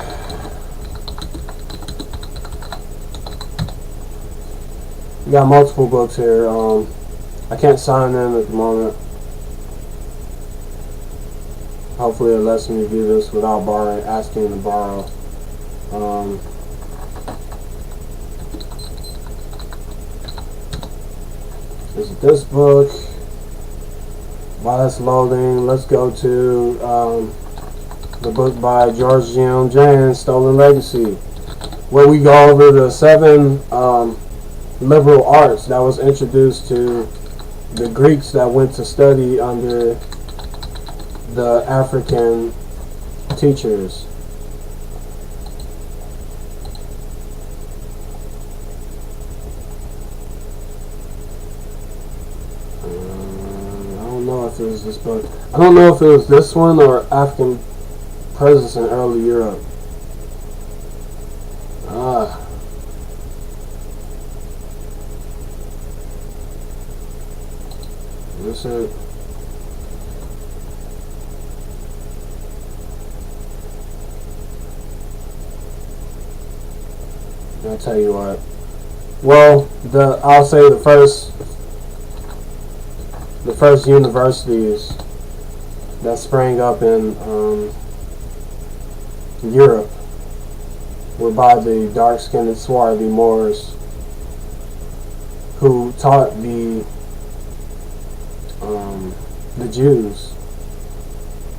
We got multiple books here. I can't sign in at the moment. Hopefully it lets me do this without asking to borrow. Is it this book? While it's loading, let's go to the book by George G.M. James, Stolen Legacy, where we go over the 7 liberal arts that was introduced to the Greeks that went to study under the African teachers. I don't know if it was this book. I don't know if it was this one or African presence in early Europe. This it. I'll tell you what. Well, I'll say the first universities that sprang up in Europe were by the dark-skinned swarthy Moors who taught the Jews,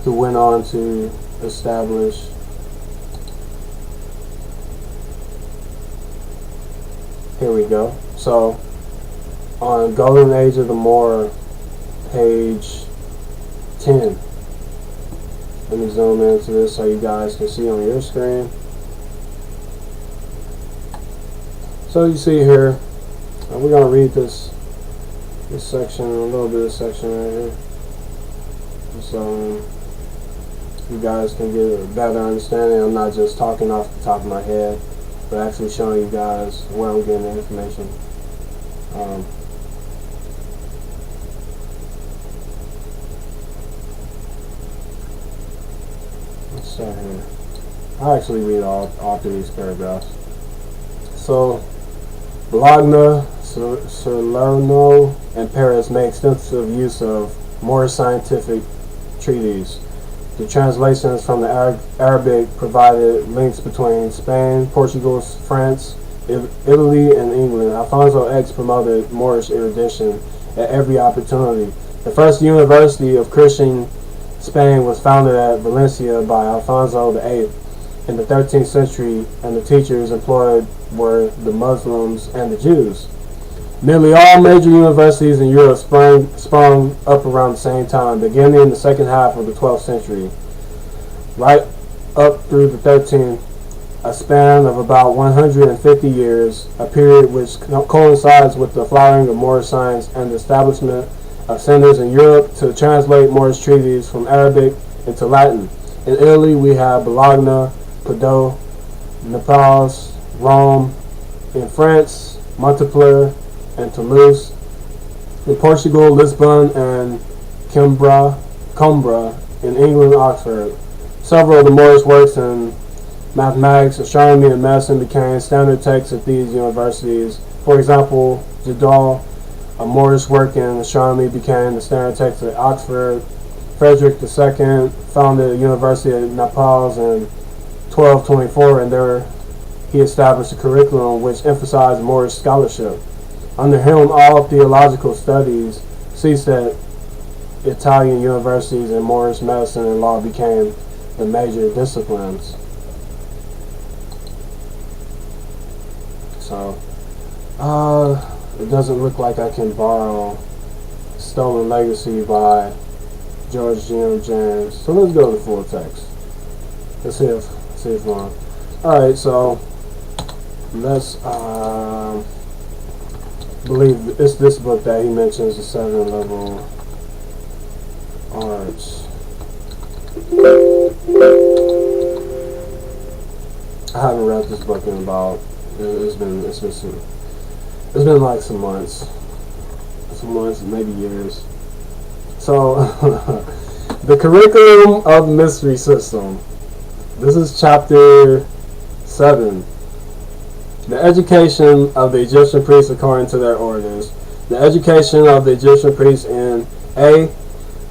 who went on to establish here we go. So on Golden Age of the Moor, page 10. Let me zoom into this so you guys can see on your screen. So you see here, we're going to read this section, a little bit of section right here, so you guys can get a better understanding. I'm not just talking off the top of my head, but actually showing you guys where I'm getting the information. Let's start here. I'll actually read all through these paragraphs. So, Bologna, Salerno, and Paris make extensive use of Moorish scientific treatises. The translations from the Arabic provided links between Spain, Portugal, France, Italy, and England. Alfonso X promoted Moorish erudition at every opportunity. The first university of Christian Spain was founded at Valencia by Alfonso VIII in the 13th century, and the teachers employed were the Muslims and the Jews. Nearly all major universities in Europe sprung up around the same time, beginning in the second half of the 12th century, right up through the 13th, a span of about 150 years, a period which coincides with the flowering of Moorish science and the establishment of centers in Europe to translate Moorish treatises from Arabic into Latin. In Italy, we have Bologna, Padua, Naples, Rome. In France, Montpellier and Toulouse. In Portugal, Lisbon and Coimbra. In England, Oxford. Several of the Moorish works in mathematics, astronomy, and medicine became standard texts at these universities. For example, Jadal, a Moorish work in astronomy, became the standard text at Oxford. Frederick II founded a university at Naples in 1224, and there he established a curriculum which emphasized Moorish scholarship. Under him, all theological studies ceased at Italian universities, and Moorish medicine and law became the major disciplines. So, it doesn't look like I can borrow Stolen Legacy by George G.M. James. So let's go to full text. Let's see if one. Alright, so let's believe it's this book that he mentions, the 7-level arts. I haven't read this book in about it's been like some months, maybe years. So the curriculum of mystery system. This is chapter 7. The education of the Egyptian priests according to their orders. The education of the Egyptian priests in A,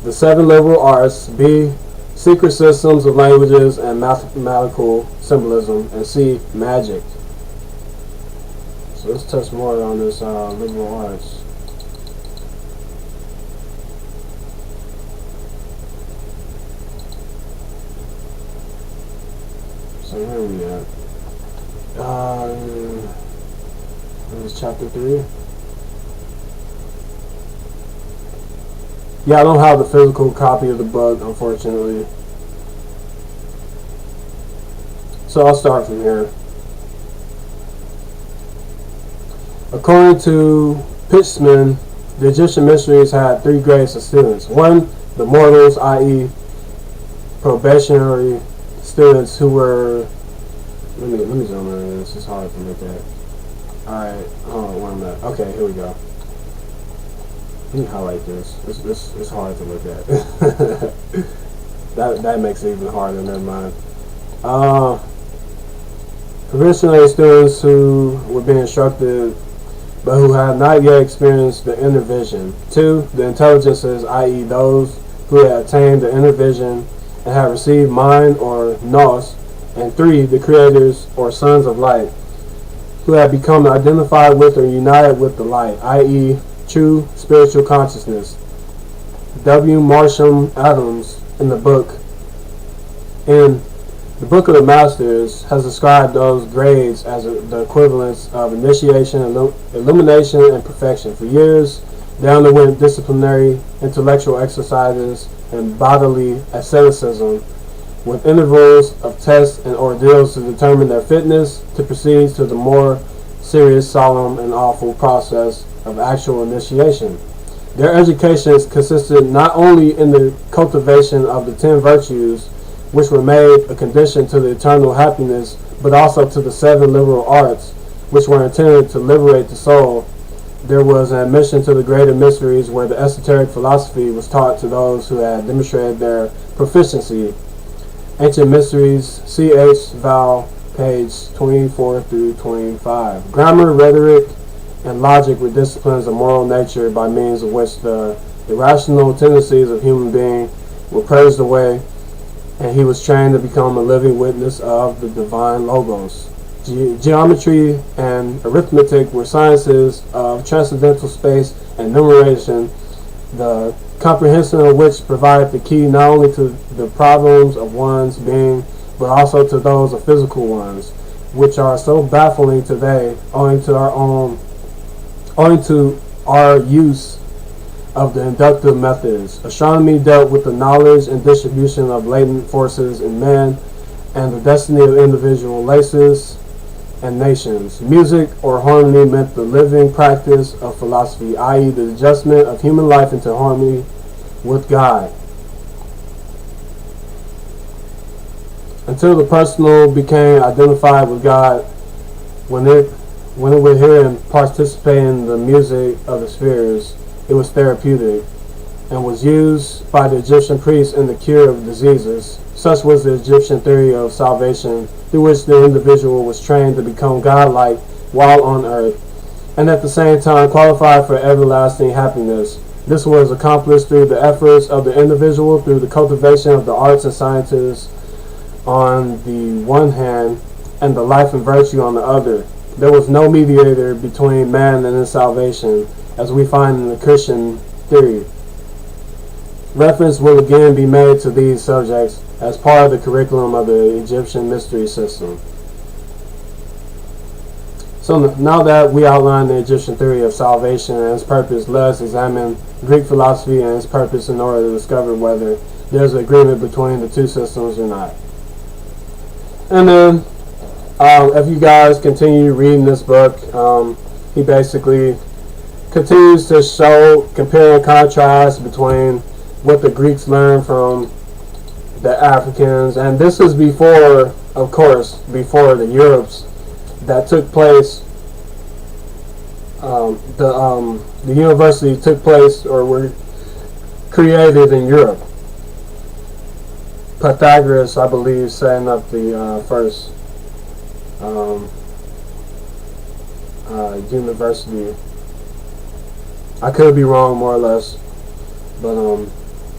the 7 liberal arts, B, secret systems of languages and mathematical symbolism, and C, magic. So let's touch more on this liberal arts. So where are we at? This is chapter 3. Yeah, I don't have the physical copy of the book, unfortunately. So I'll start from here. According to Pitchman, the Egyptian mysteries had 3 grades of students. 1, the mortals, i.e. probationary students who were, let me zoom in, this is hard to look at. Alright, hold on, where I'm at. Okay, here we go. Let me highlight this. It's hard to look at. that makes it even harder, never mind. Probationary students who were being instructed but who have not yet experienced the inner vision. 2. The intelligences, i.e. those who have attained the inner vision and have received mind or nous. And 3. The creators or sons of light who have become identified with or united with the light, i.e. true spiritual consciousness. W. Marsham Adams in the book of the Masters has described those grades as the equivalents of initiation, illumination, and perfection. For years, they underwent disciplinary intellectual exercises and bodily asceticism with intervals of tests and ordeals to determine their fitness to proceed to the more serious, solemn, and awful process of actual initiation. Their education consisted not only in the cultivation of the 10 virtues, which were made a condition to the eternal happiness, but also to the 7 liberal arts, which were intended to liberate the soul. There was an admission to the greater mysteries where the esoteric philosophy was taught to those who had demonstrated their proficiency. Ancient Mysteries, C.H. Val, page 24 through 25. Grammar, rhetoric, and logic were disciplines of moral nature by means of which the irrational tendencies of human being were purged away, and he was trained to become a living witness of the divine logos. Geometry and arithmetic were sciences of transcendental space and numeration, the comprehension of which provided the key not only to the problems of one's being, but also to those of physical ones, which are so baffling today owing to our use of the inductive methods. Astronomy dealt with the knowledge and distribution of latent forces in men and the destiny of individual races and nations. Music or harmony meant the living practice of philosophy, i.e. the adjustment of human life into harmony with God. Until the personal became identified with God, when it would hear and participate in the music of the spheres, it was therapeutic and was used by the Egyptian priests in the cure of diseases. Such was the Egyptian theory of salvation, through which the individual was trained to become godlike while on earth, and at the same time qualified for everlasting happiness. This was accomplished through the efforts of the individual, through the cultivation of the arts and sciences on the one hand, and the life and virtue on the other. There was no mediator between man and his salvation, as we find in the Christian theory. Reference will again be made to these subjects as part of the curriculum of the Egyptian mystery system. So now that we outlined the Egyptian theory of salvation and its purpose, let us examine Greek philosophy and its purpose in order to discover whether there's an agreement between the two systems or not. And then, if you guys continue reading this book, he basically continues to show, compare and contrast between what the Greeks learned from the Africans, and this is before, of course, before the Europes that took place. The university took place or were created in Europe. Pythagoras, I believe, setting up the first university. I could be wrong, more or less, but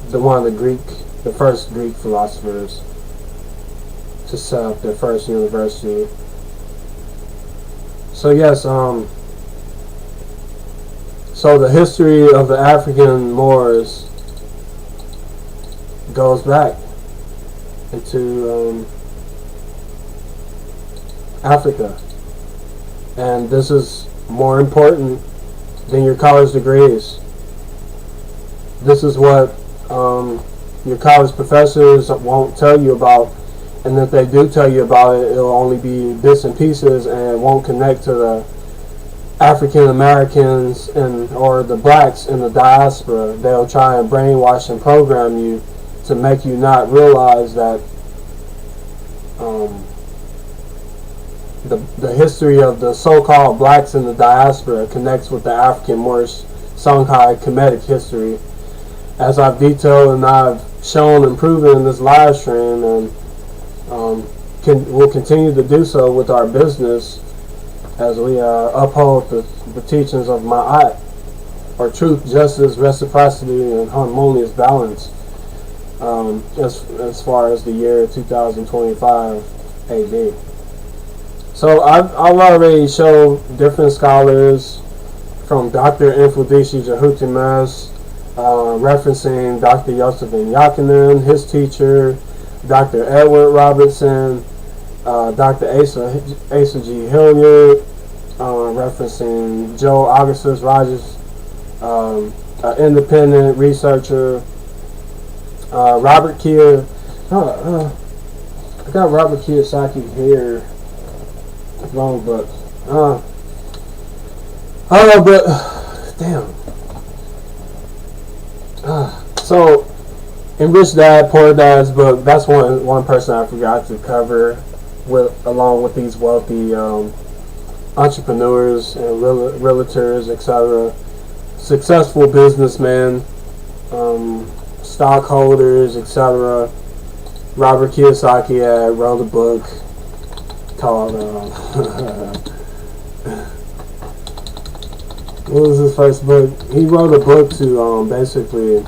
the first Greek philosophers to set up their first university. So yes, so the history of the African-Moors goes back into Africa, and this is more important than your college degrees. This is what your college professors won't tell you about, and if they do tell you about it, it'll only be bits and pieces and it won't connect to African Americans or the blacks in the diaspora, they'll try and brainwash and program you to make you not realize that the history of the so-called blacks in the diaspora connects with the African-Moorish Songhai Kemetic history, as I've detailed and I've shown and proven in this live stream, and will continue to do so with our business as we uphold the teachings of Ma'at, or truth, justice, reciprocity, and harmonious balance, as far as the year 2025 AD. So I've already showed different scholars, from Dr. Infodici Jahutimes, referencing Dr. Yosef Ben Yakinen, his teacher, Dr. Edward Robertson, Dr. Asa G. Hilliard, referencing Joe Augustus Rogers, an independent researcher, Robert Kiyosaki. I got Robert Kiyosaki here. Wrong book. But damn. So in Rich Dad Poor Dad's book, that's one person I forgot to cover, along with these wealthy entrepreneurs and realtors, etc., successful businessmen, stockholders, etc. Robert Kiyosaki wrote a book called what was his first book? He wrote a book to basically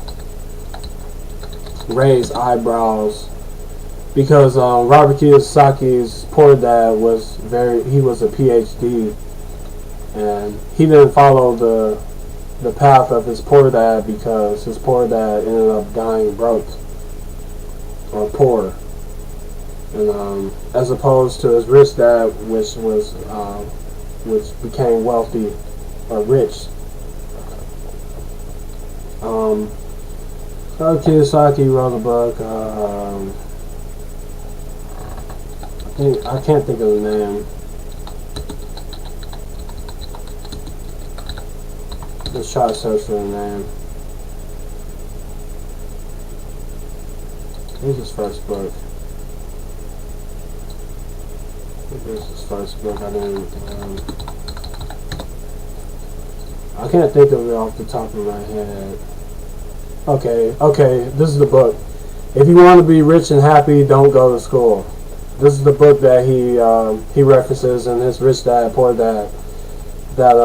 raise eyebrows, because Robert Kiyosaki's poor dad was a PhD, and he didn't follow the path of his poor dad, because his poor dad ended up dying broke or poor, and as opposed to his rich dad, which became wealthy or rich. Kiyosaki wrote a book. I can't think of the name. Let's try to search for the name. Here's his first book. Here's his first book. I can't think of it off the top of my head. Okay, this is the book. If you want to be rich and happy, don't go to school. This is the book that he references in his Rich Dad Poor Dad. That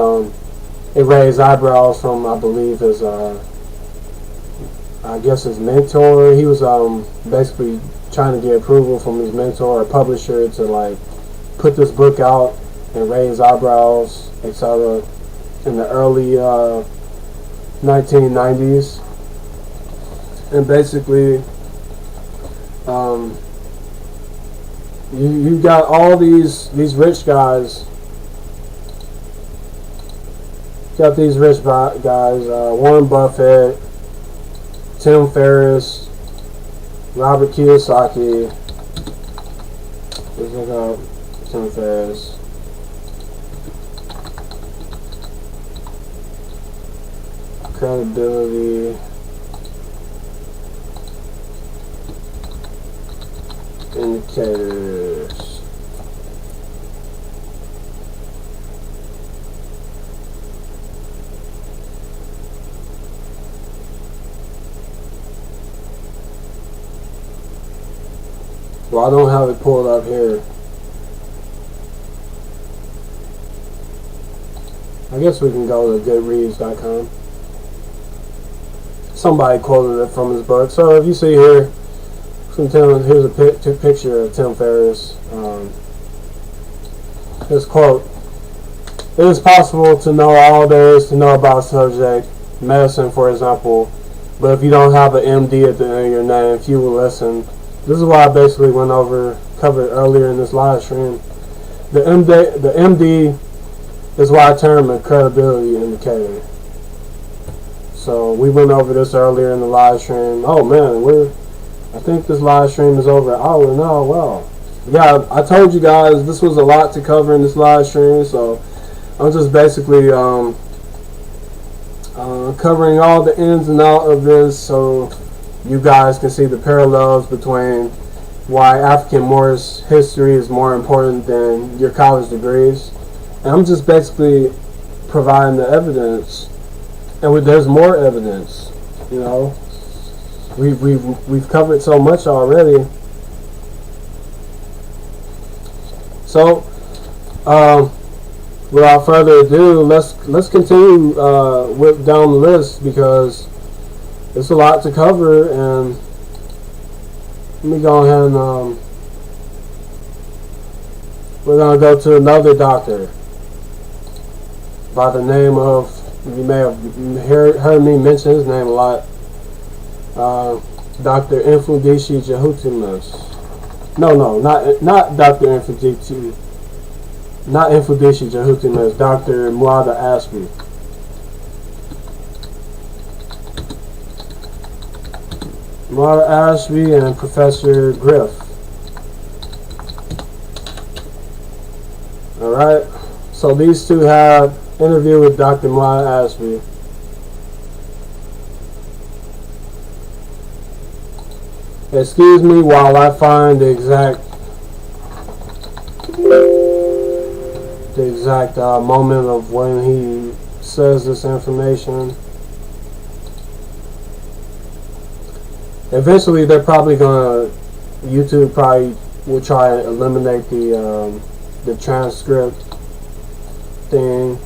it raised eyebrows from, I believe, his his mentor. He was basically trying to get approval from his mentor or publisher to put this book out and raise eyebrows, etc. in the early 1990s. And basically, you got all these rich guys. Got these rich guys: Warren Buffett, Tim Ferriss, Robert Kiyosaki. Let's look up Tim Ferriss. Credibility. Indicators. Well, I don't have it pulled up here. I guess we can go to goodreads.com. Somebody quoted it from his book. So if you see here, here's a picture of Tim Ferriss. His quote: "It is possible to know all there is to know about a subject, medicine for example, but if you don't have an MD at the end of your name, few will listen." This is what I basically covered earlier in this live stream. The MD is what I term a credibility indicator. So we went over this earlier in the live stream. Oh man, I think this live stream is over an hour now. Well, yeah, I told you guys this was a lot to cover in this live stream, so I'm just basically covering all the ins and outs of this so you guys can see the parallels between why African-Moorish history is more important than your college degrees. And I'm just basically providing the evidence, and there's more evidence. You know, we've covered so much already. So, without further ado, let's continue down the list, because it's a lot to cover. And let me go ahead and we're gonna go to another doctor by the name of, you may have heard me mention his name a lot, Dr. Infludici Jehutimus. No, not Dr. Infludici. Not Infludici Jehutimus, Dr. Muada Ashby. Muada Ashby and Professor Griff. Alright, so these two have interview with Dr. Muada Ashby. Excuse me while I find the exact moment of when he says this information. Eventually, they're probably YouTube probably will try to eliminate the transcript thing.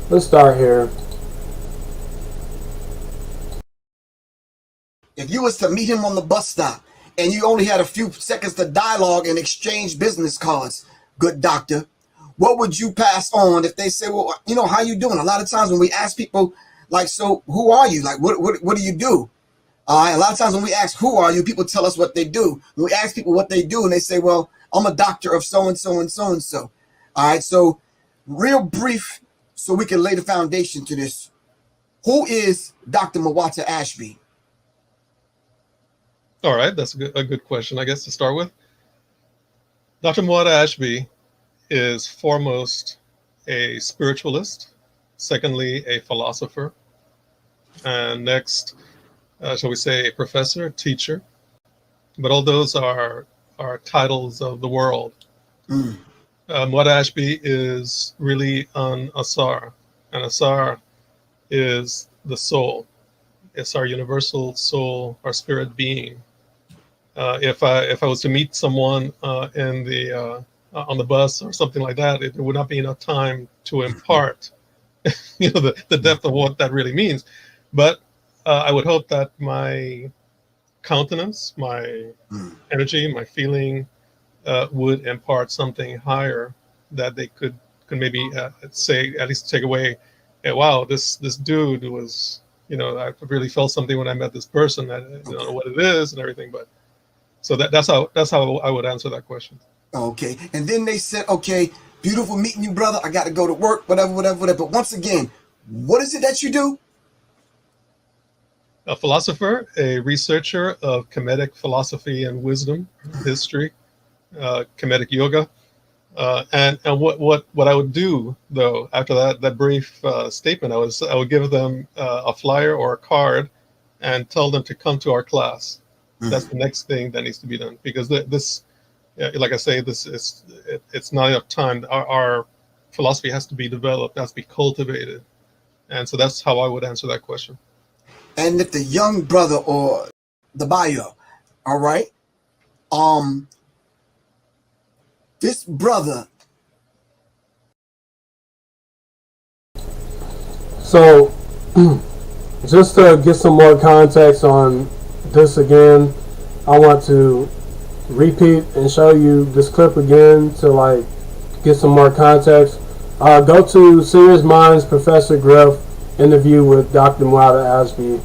Let's start here. If you was to meet him on the bus stop and you only had a few seconds to dialogue and exchange business cards, good doctor, what would you pass on if they say, well, you know, how you doing? A lot of times when we ask people, like, so who are you? Like, what do you do? A lot of times when we ask, who are you? People tell us what they do. When we ask people what they do, and they say, well, I'm a doctor of so-and-so and so-and-so. All right, so real brief so we can lay the foundation to this. Who is Dr. Muada Ashby? All right, that's a good question, I guess, to start with. Dr. Muada Ashby is foremost a spiritualist, secondly, a philosopher, and next, shall we say, a professor, teacher. But all those are titles of the world. Muada Ashby is really an ASAR, and ASAR is the soul. It's our universal soul, our spirit being. If I was to meet someone in the on the bus or something like that, it would not be enough time to impart, the depth of what that really means. But I would hope that my countenance, my energy, my feeling would impart something higher that they could maybe say, at least take away. Hey, wow, this dude was, I really felt something when I met this person. I don't know what it is and everything, but so that's how I would answer that question. Okay, and then they said, okay, beautiful meeting you, brother. I got to go to work, whatever. But once again, what is it that you do? A philosopher, a researcher of Kemetic philosophy and wisdom, history, Kemetic yoga, and what I would do though after that brief statement, I would give them a flyer or a card and tell them to come to our class. That's the next thing that needs to be done, because this, like I say, it's not enough time. Our philosophy has to be developed, has to be cultivated, and so that's how I would answer that question. And if the young brother or the bio, all right, this brother. So, just to get some more context on this again, I want to repeat and show you this clip again to get some more context. Go to Serious Minds Professor Griff interview with Dr. Muada Ashby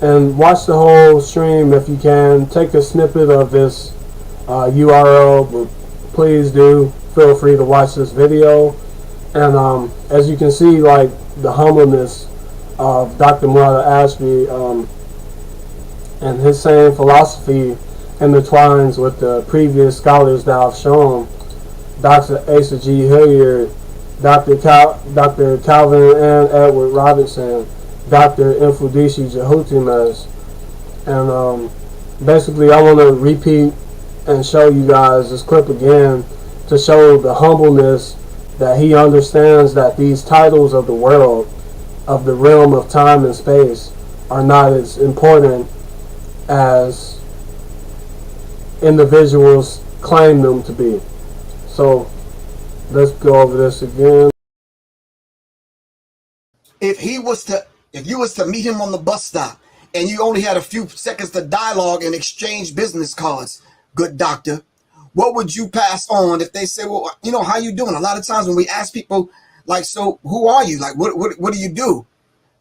and watch the whole stream if you can. Take a snippet of this URL, but please do feel free to watch this video. And as you can see, the humbleness of Dr. Muada Ashby and his same philosophy intertwines with the previous scholars that I've shown. Dr. Asa G. Hilliard, Dr. Calvin and Edward Robinson, Dr. Mfudishi Jahutimes. And basically I want to repeat and show you guys this clip again to show the humbleness that he understands that these titles of the world, of the realm of time and space, are not as important as individuals claim them to be. So let's go over this again. If you was to meet him on the bus stop and you only had a few seconds to dialogue and exchange business cards, good doctor, what would you pass on if they say, well, you know, how you doing? A lot of times when we ask people, like, so who are you? Like, what do you do?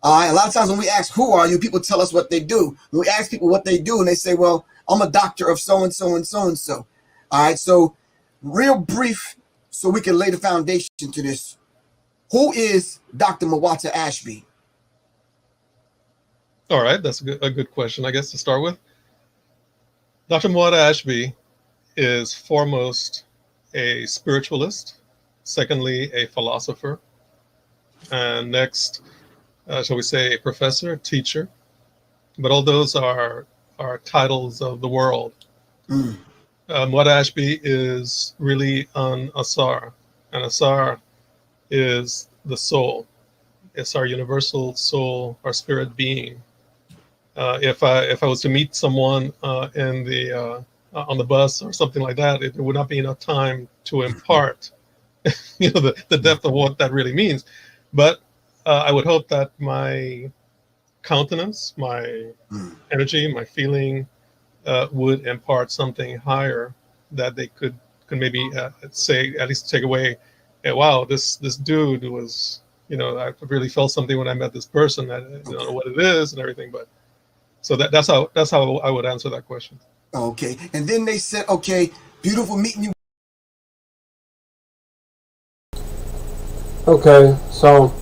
A lot of times when we ask, who are you? People tell us what they do. When we ask people what they do, and they say, well, I'm a doctor of so-and-so and so-and-so. All right, so real brief, so we can lay the foundation to this. Who is Dr. Mawata Ashby? All right, that's a good question, I guess, to start with. Dr. Mawata Ashby is foremost a spiritualist, secondly, a philosopher, and next, shall we say, a professor, teacher. But all those are titles of the world. Mawata Ashby is really an ASAR, and ASAR is the soul. It's our universal soul, our spirit being. If I was to meet someone in the on the bus or something like that, it would not be enough time to impart, the depth of what that really means. But I would hope that my countenance, my energy, my feeling would impart something higher that they could maybe say, at least take away. Wow, this dude was, I really felt something when I met this person. I don't know what it is and everything, but so that's how I would answer that question. Okay, and then they said, okay, beautiful meeting you. Okay, so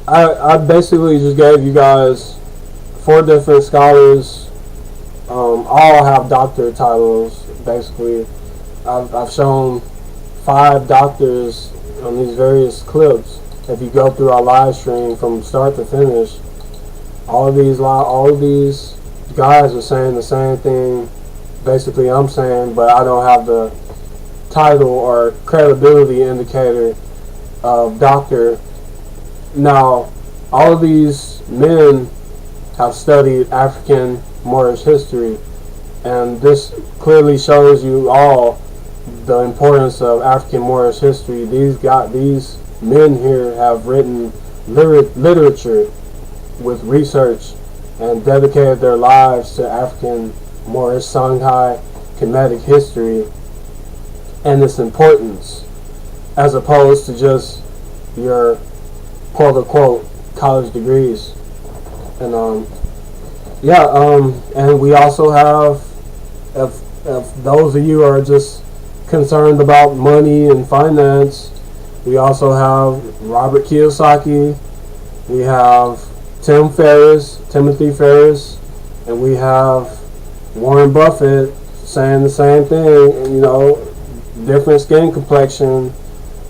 I basically just gave you guys 4 different scholars. All have doctorate titles. Basically, I've shown 5 doctors on these various clips. If you go through our live stream from start to finish, all of these guys are saying the same thing. Basically, I'm saying, but I don't have the title or credibility indicator of doctor. Now, all of these men have studied African-Moorish history, and this clearly shows you all the importance of African-Moorish history. These men here have written literature with research and dedicated their lives to African-Moorish Songhai Kemetic history and its importance, as opposed to just your quote-unquote college degrees. And and we also have, if those of you are just concerned about money and finance, we also have Robert Kiyosaki, we have Timothy Ferris, and we have Warren Buffett saying the same thing. Different skin complexion,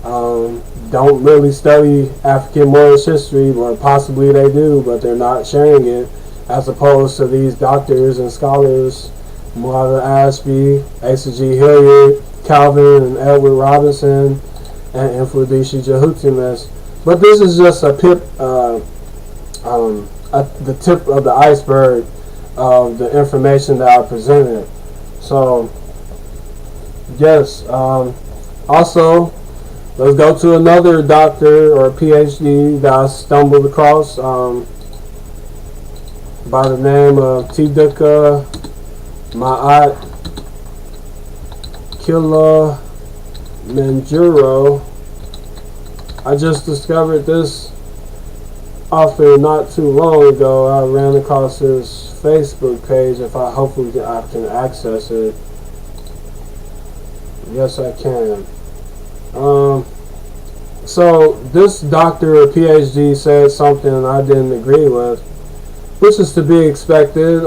don't really study African-Moorish history, but possibly they do, but they're not sharing it, as opposed to these doctors and scholars, Mawata Ashby, Asa G. Hilliard, Calvin and Edward Robinson, and Mfudishi Jahutimes. But this is just the tip of the iceberg of the information that I presented. So, yes. Also, let's go to another doctor or PhD that I stumbled across by the name of Tidika Ma'at Killa Manjuro. I just discovered this author not too long ago. I ran across his Facebook page. Hopefully I can access it. Yes, I can. So this doctor or PhD said something I didn't agree with, which is to be expected.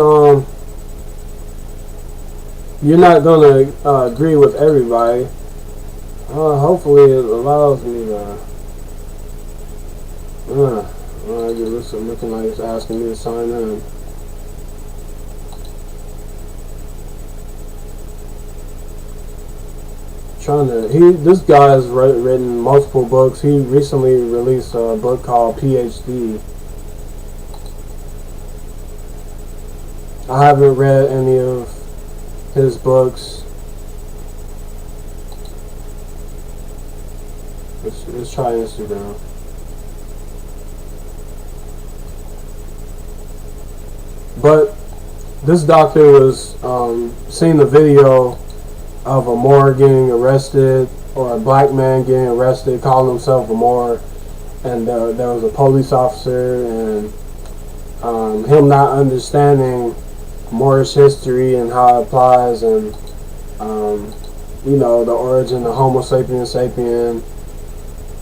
you're not gonna agree with everybody. Hopefully it allows me to. I get this looking like it's asking me to sign in. This guy has written multiple books. He recently released a book called PhD. I haven't read any of his books. Let's try Instagram. But this doctor was seeing a video of a Moor getting arrested, or a black man getting arrested, calling himself a Moor, and there was a police officer, and him not understanding Moorish history and how it applies, and you know, the origin of Homo sapiens sapien.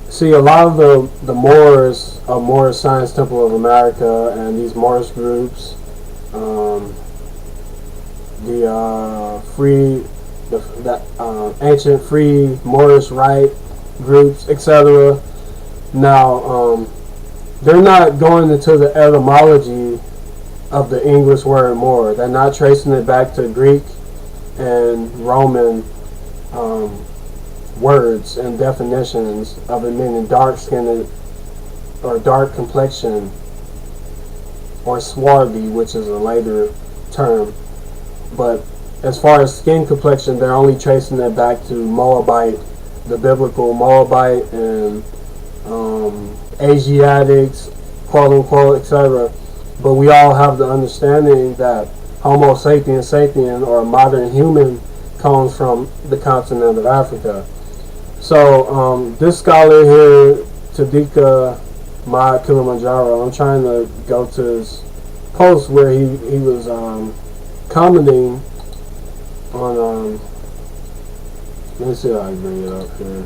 See, a lot of the Moors of Moorish Science Temple of America and these Moorish groups, the ancient free Moorish right groups, etc. Now, they're not going into the etymology of the English word Moor. They're not tracing it back to Greek and Roman words and definitions of it meaning dark-skinned or dark complexion, or swarthy, which is a later term. But as far as skin complexion, they're only tracing it back to Moabite, the biblical Moabite, and Asiatics, quote unquote, etc. But we all have the understanding that Homo sapiens sapien, or modern human, comes from the continent of Africa. So this scholar here, Tadika Mo'ed Kilimanjaro, I'm trying to go to his post where he was commenting on let me see if I can bring it up here.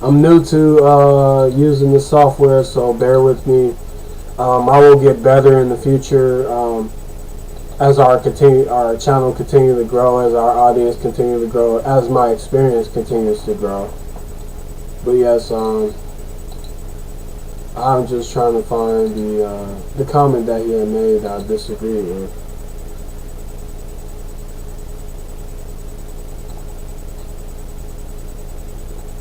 I'm new to using this software, so bear with me. I will get better in the future as our channel continue to grow, as our audience continue to grow, as my experience continues to grow. But yes, I'm just trying to find the comment that he had made that I disagree with.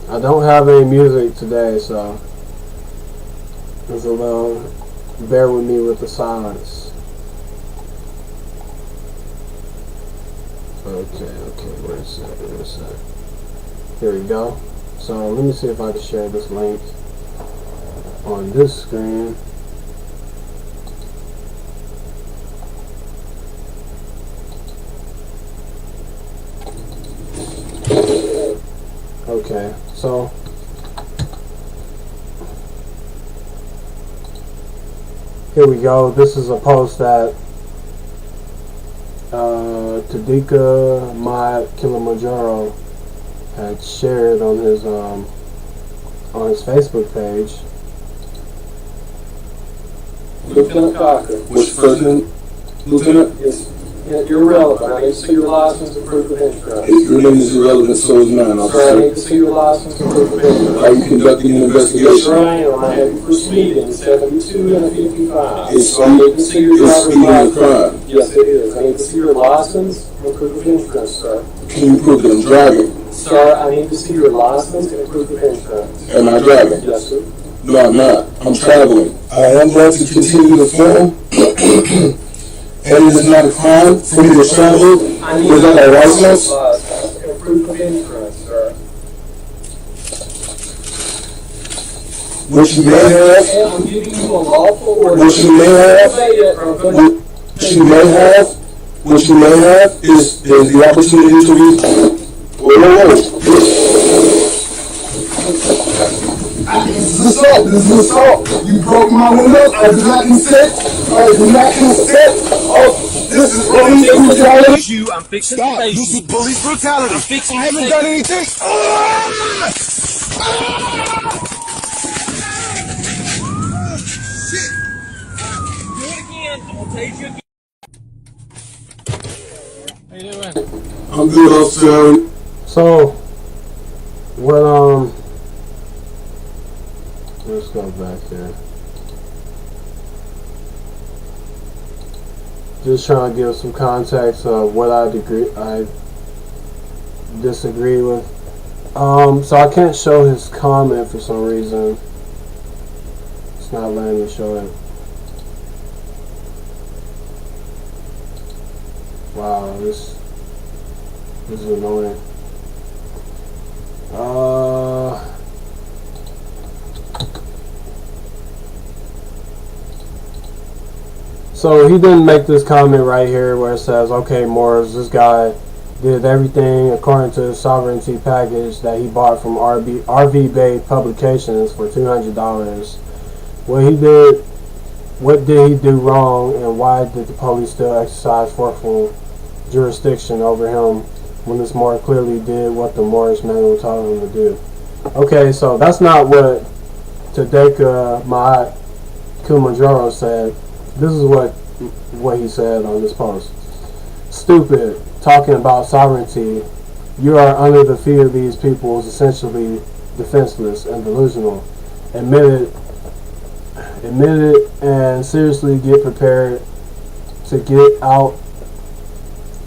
I don't have any music today, so there's a little, bear with me with the silence. Okay, where's that? Here we go. So let me see if I can share this link on this screen. Okay, so here we go. This is a post that Tadika Mo'ed Kilimanjaro had shared on his Facebook page. Lieutenant Cocker. Mr. President, Lieutenant? Yes. You're relevant. I need to see your license and proof of interest. If your name is irrelevant, so is mine, Sir, I officer. need to see your license and proof of interest. Are you conducting an Yes, investigation? sir, I am. I have you for speeding, 72 and a 55. It's I need to see your driver's speeding a license. crime. Yes, it is. I need to see your license and proof of interest, sir. Can you prove that I'm driving? Sir, I need to see your license and proof of interest. Am I driving? Yes, sir. No, I'm not. I'm traveling. I am going to continue to film. And it is not a crime for me to travel without a license. And proof of interest, sir. Which you may have. I'm giving you a lawful order. What you may have. What you may have is the opportunity to read. Whoa. This is assault. You broke my window. I did not consent. Oh, this is police brutality. I'm fixing Stop. to face This you. is police brutality. I'm fixing I to haven't face done you. anything. Do it again. I'm gonna tase you again. I'm good, officer. So, what, let's go back there. Just trying to give some context of what I disagree with. So I can't show his comment for some reason. It's not letting me show it. Wow, this is annoying. So he didn't make this comment right here where it says, okay, Moors, this guy did everything according to the sovereignty package that he bought from RV Bay Publications for $200. What did he do wrong, and why did the police still exercise forceful jurisdiction over him when this Moor clearly did what the Moorish manual told him to do? Okay, so that's not what Tadeka Ma'at Kilimanjaro said. This is what he said on this post. Stupid, talking about sovereignty. You are under the feet of these peoples, essentially defenseless and delusional. Admit it, and seriously get prepared to get out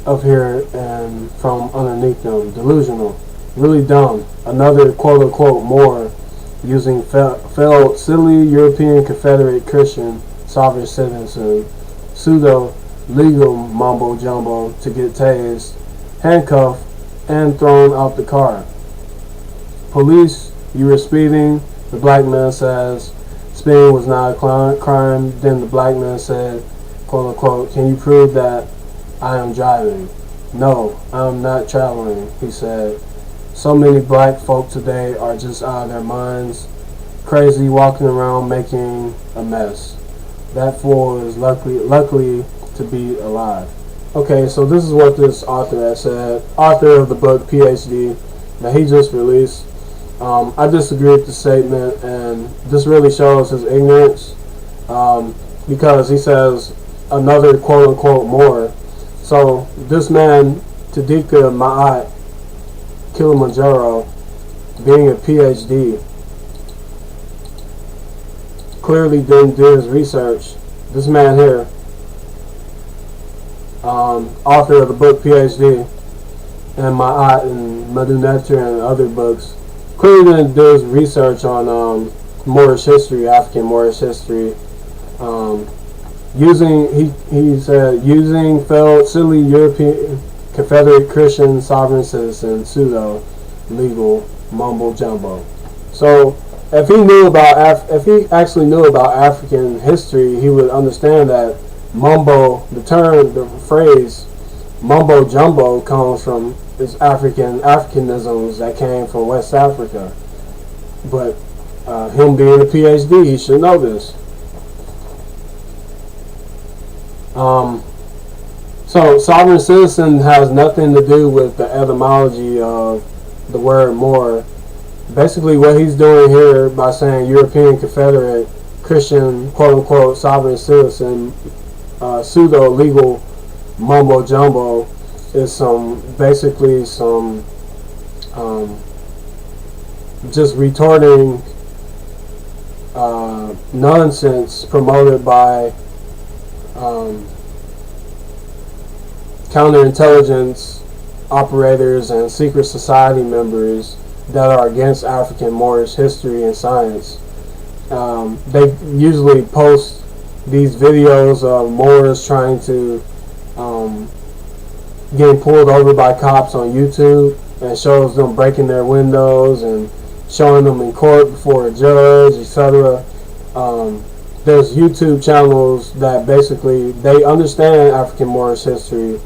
of here and from underneath them. Delusional, really dumb. Another quote-unquote Moor using failed silly European Confederate Christian sovereign citizen pseudo-legal mumbo-jumbo to get tased, handcuffed, and thrown out the car. Police, you were speeding. The black man says speeding was not a crime. Then the black man said, quote-unquote, can you prove that I am driving? No, I am not traveling, he said. So many black folk today are just out of their minds, crazy, walking around making a mess. That fool is luckily to be alive. Okay, so this is what this author has said. Author of the book, PhD, that he just released. I disagree with the statement, and this really shows his ignorance, because he says another quote-unquote Moor. So this man, Tadeka Ma'at Kilimanjaro, being a PhD, clearly didn't do his research. This man here, author of the book PhD, and Ma'at and Madunetr and other books, clearly didn't do his research on Moorish history, African-Moorish history. He said, using failed silly European Confederate Christian sovereign citizen pseudo-legal mumbo-jumbo. So if he actually knew about African history, he would understand that the phrase mumbo jumbo comes from is Africanisms that came from West Africa. But him being a PhD, he should know this. So sovereign citizen has nothing to do with the etymology of the word Moor. Basically what he's doing here by saying European Confederate Christian quote-unquote sovereign citizen pseudo-legal mumbo-jumbo is basically some just retorting nonsense promoted by counterintelligence operators and secret society members that are against African-Moorish history and science. They usually post these videos of Moors trying to getting pulled over by cops on YouTube, and shows them breaking their windows and showing them in court before a judge, etc. There's YouTube channels that basically they understand African-Moorish history,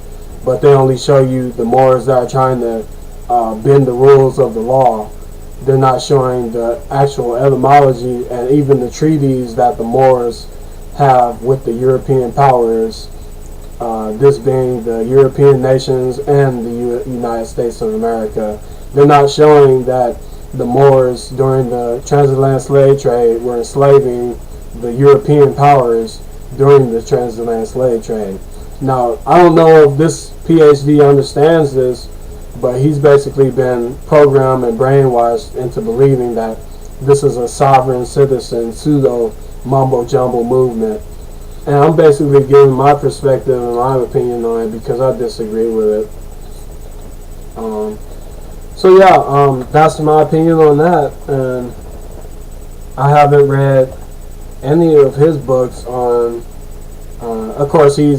but they only show you the Moors that are trying to bend the rules of the law. They're not showing the actual etymology and even the treaties that the Moors have with the European powers, this being the European nations and the United States of America. They're not showing that the Moors during the transatlantic slave trade were enslaving the European powers during the transatlantic slave trade. Now, I don't know if this PhD understands this, but he's basically been programmed and brainwashed into believing that this is a sovereign citizen pseudo mumbo jumbo movement. And I'm basically giving my perspective and my opinion on it because I disagree with it. So yeah, that's my opinion on that. And I haven't read any of his books on. Of course, he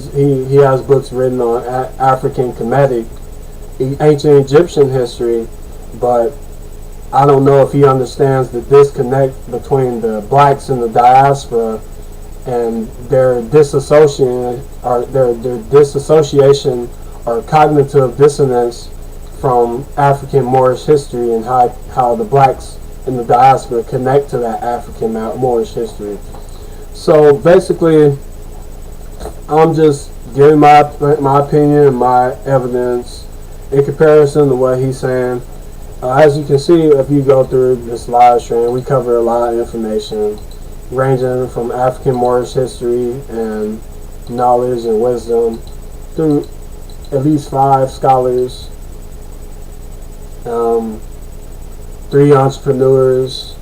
has books written on African Kemetic, ancient Egyptian history, but I don't know if he understands the disconnect between the blacks in the diaspora and their disassociation or cognitive dissonance from African-Moorish history and how the blacks in the diaspora connect to that African-Moorish history. So basically, I'm just giving my opinion and my evidence in comparison to what he's saying. As you can see, if you go through this live stream, we cover a lot of information ranging from African-Moorish history and knowledge and wisdom through at least 5 scholars, 3 entrepreneurs,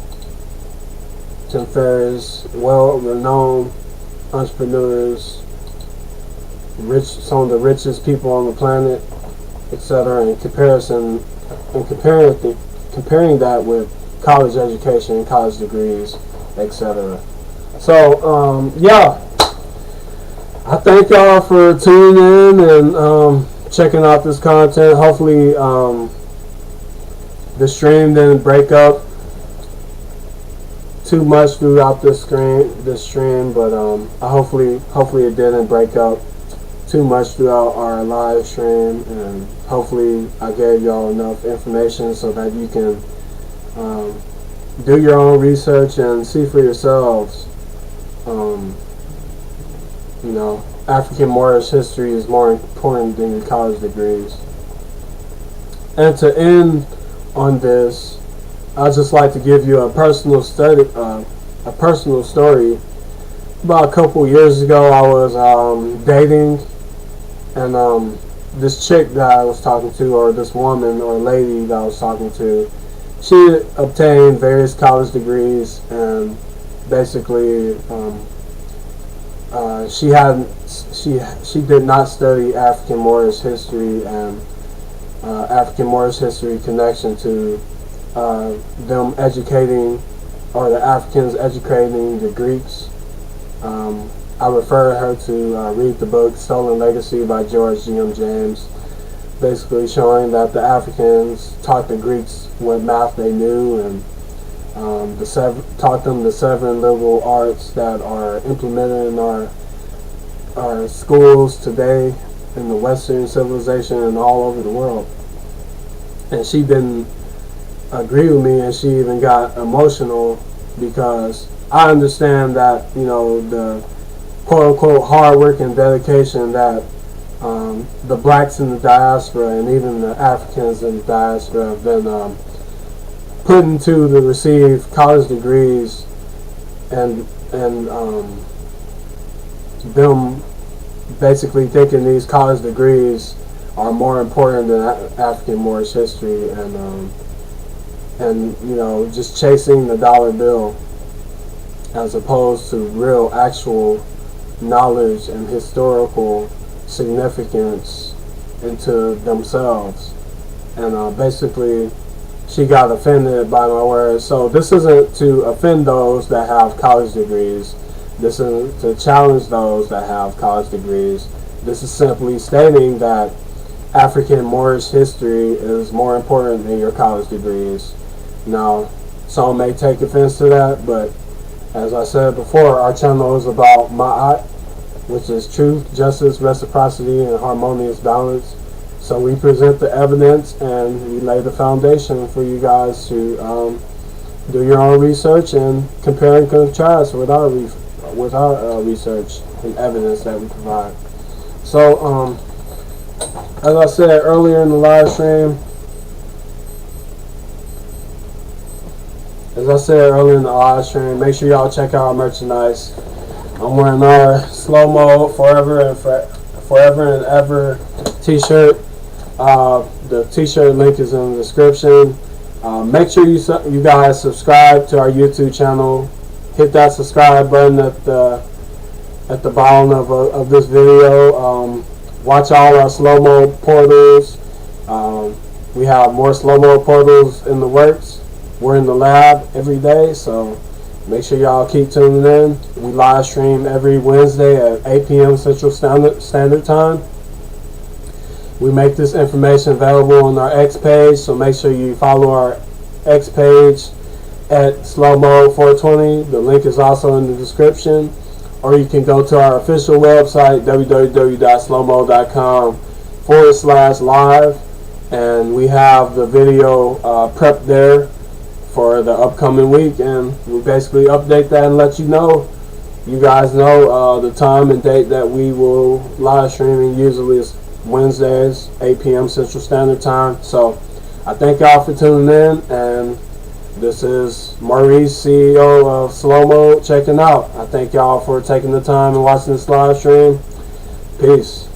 Tim Ferriss, well-renowned entrepreneurs, some of the richest people on the planet, etc. In comparison, and comparing that with college education, college degrees, etc. So yeah, I thank y'all for tuning in and checking out this content. Hopefully, the stream didn't break up too much throughout this stream, but hopefully it didn't break up too much throughout our live stream, and hopefully I gave y'all enough information so that you can do your own research and see for yourselves. You know, African-Moorish history is more important than your college degrees. And to end on this, I'd just like to give you a personal story. About a couple years ago, I was dating, and this chick that I was talking to, or this woman or lady that I was talking to, she obtained various college degrees, and basically she did not study African-Moorish history and African-Moorish history connection to them educating, or the Africans educating the Greeks. I refer her to read the book Stolen Legacy by George G.M. James, basically showing that the Africans taught the Greeks what math they knew, and taught them the 7 liberal arts that are implemented in our schools today in the Western civilization and all over the world. And she didn't agree with me, and she even got emotional because I understand that, you know, the quote-unquote hard work and dedication that the blacks in the diaspora and even the Africans in the diaspora have been put into to receive college degrees, and them basically thinking these college degrees are more important than African-Moorish history, and you know, just chasing the dollar bill as opposed to real actual knowledge and historical significance into themselves. And basically she got offended by my words. So this isn't to offend those that have college degrees. This isn't to challenge those that have college degrees. This is simply stating that African-Moorish history is more important than your college degrees. Now, some may take offense to that, but as I said before, our channel is about ma'at, which is truth, justice, reciprocity, and harmonious balance. So we present the evidence and we lay the foundation for you guys to do your own research and compare and contrast with our research and evidence that we provide. So, as I said earlier in the live stream, make sure y'all check out our merchandise. I'm wearing our slow-moed forever and Forever and Ever t-shirt. The t-shirt link is in the description. Make sure you guys subscribe to our YouTube channel. Hit that subscribe button at the bottom of this video. Watch all our slow-mo portals. We have more slow-mo portals in the works. We're in the lab every day, so make sure y'all keep tuning in. We live stream every Wednesday at 8 p.m. Central Standard Time. We make this information available on our X page, so make sure you follow our X page at SLOWMOED420. The link is also in the description. Or you can go to our official website, www.slowmoed.com/live. And we have the video prepped there for the upcoming week. And we basically update that and let you know. You guys know the time and date that we will live streaming. Usually it's Wednesdays, 8 p.m. Central Standard Time. So I thank y'all for tuning in, and this is Maurice, CEO of SLOWMOED, checking out. I thank y'all for taking the time and watching this live stream. Peace.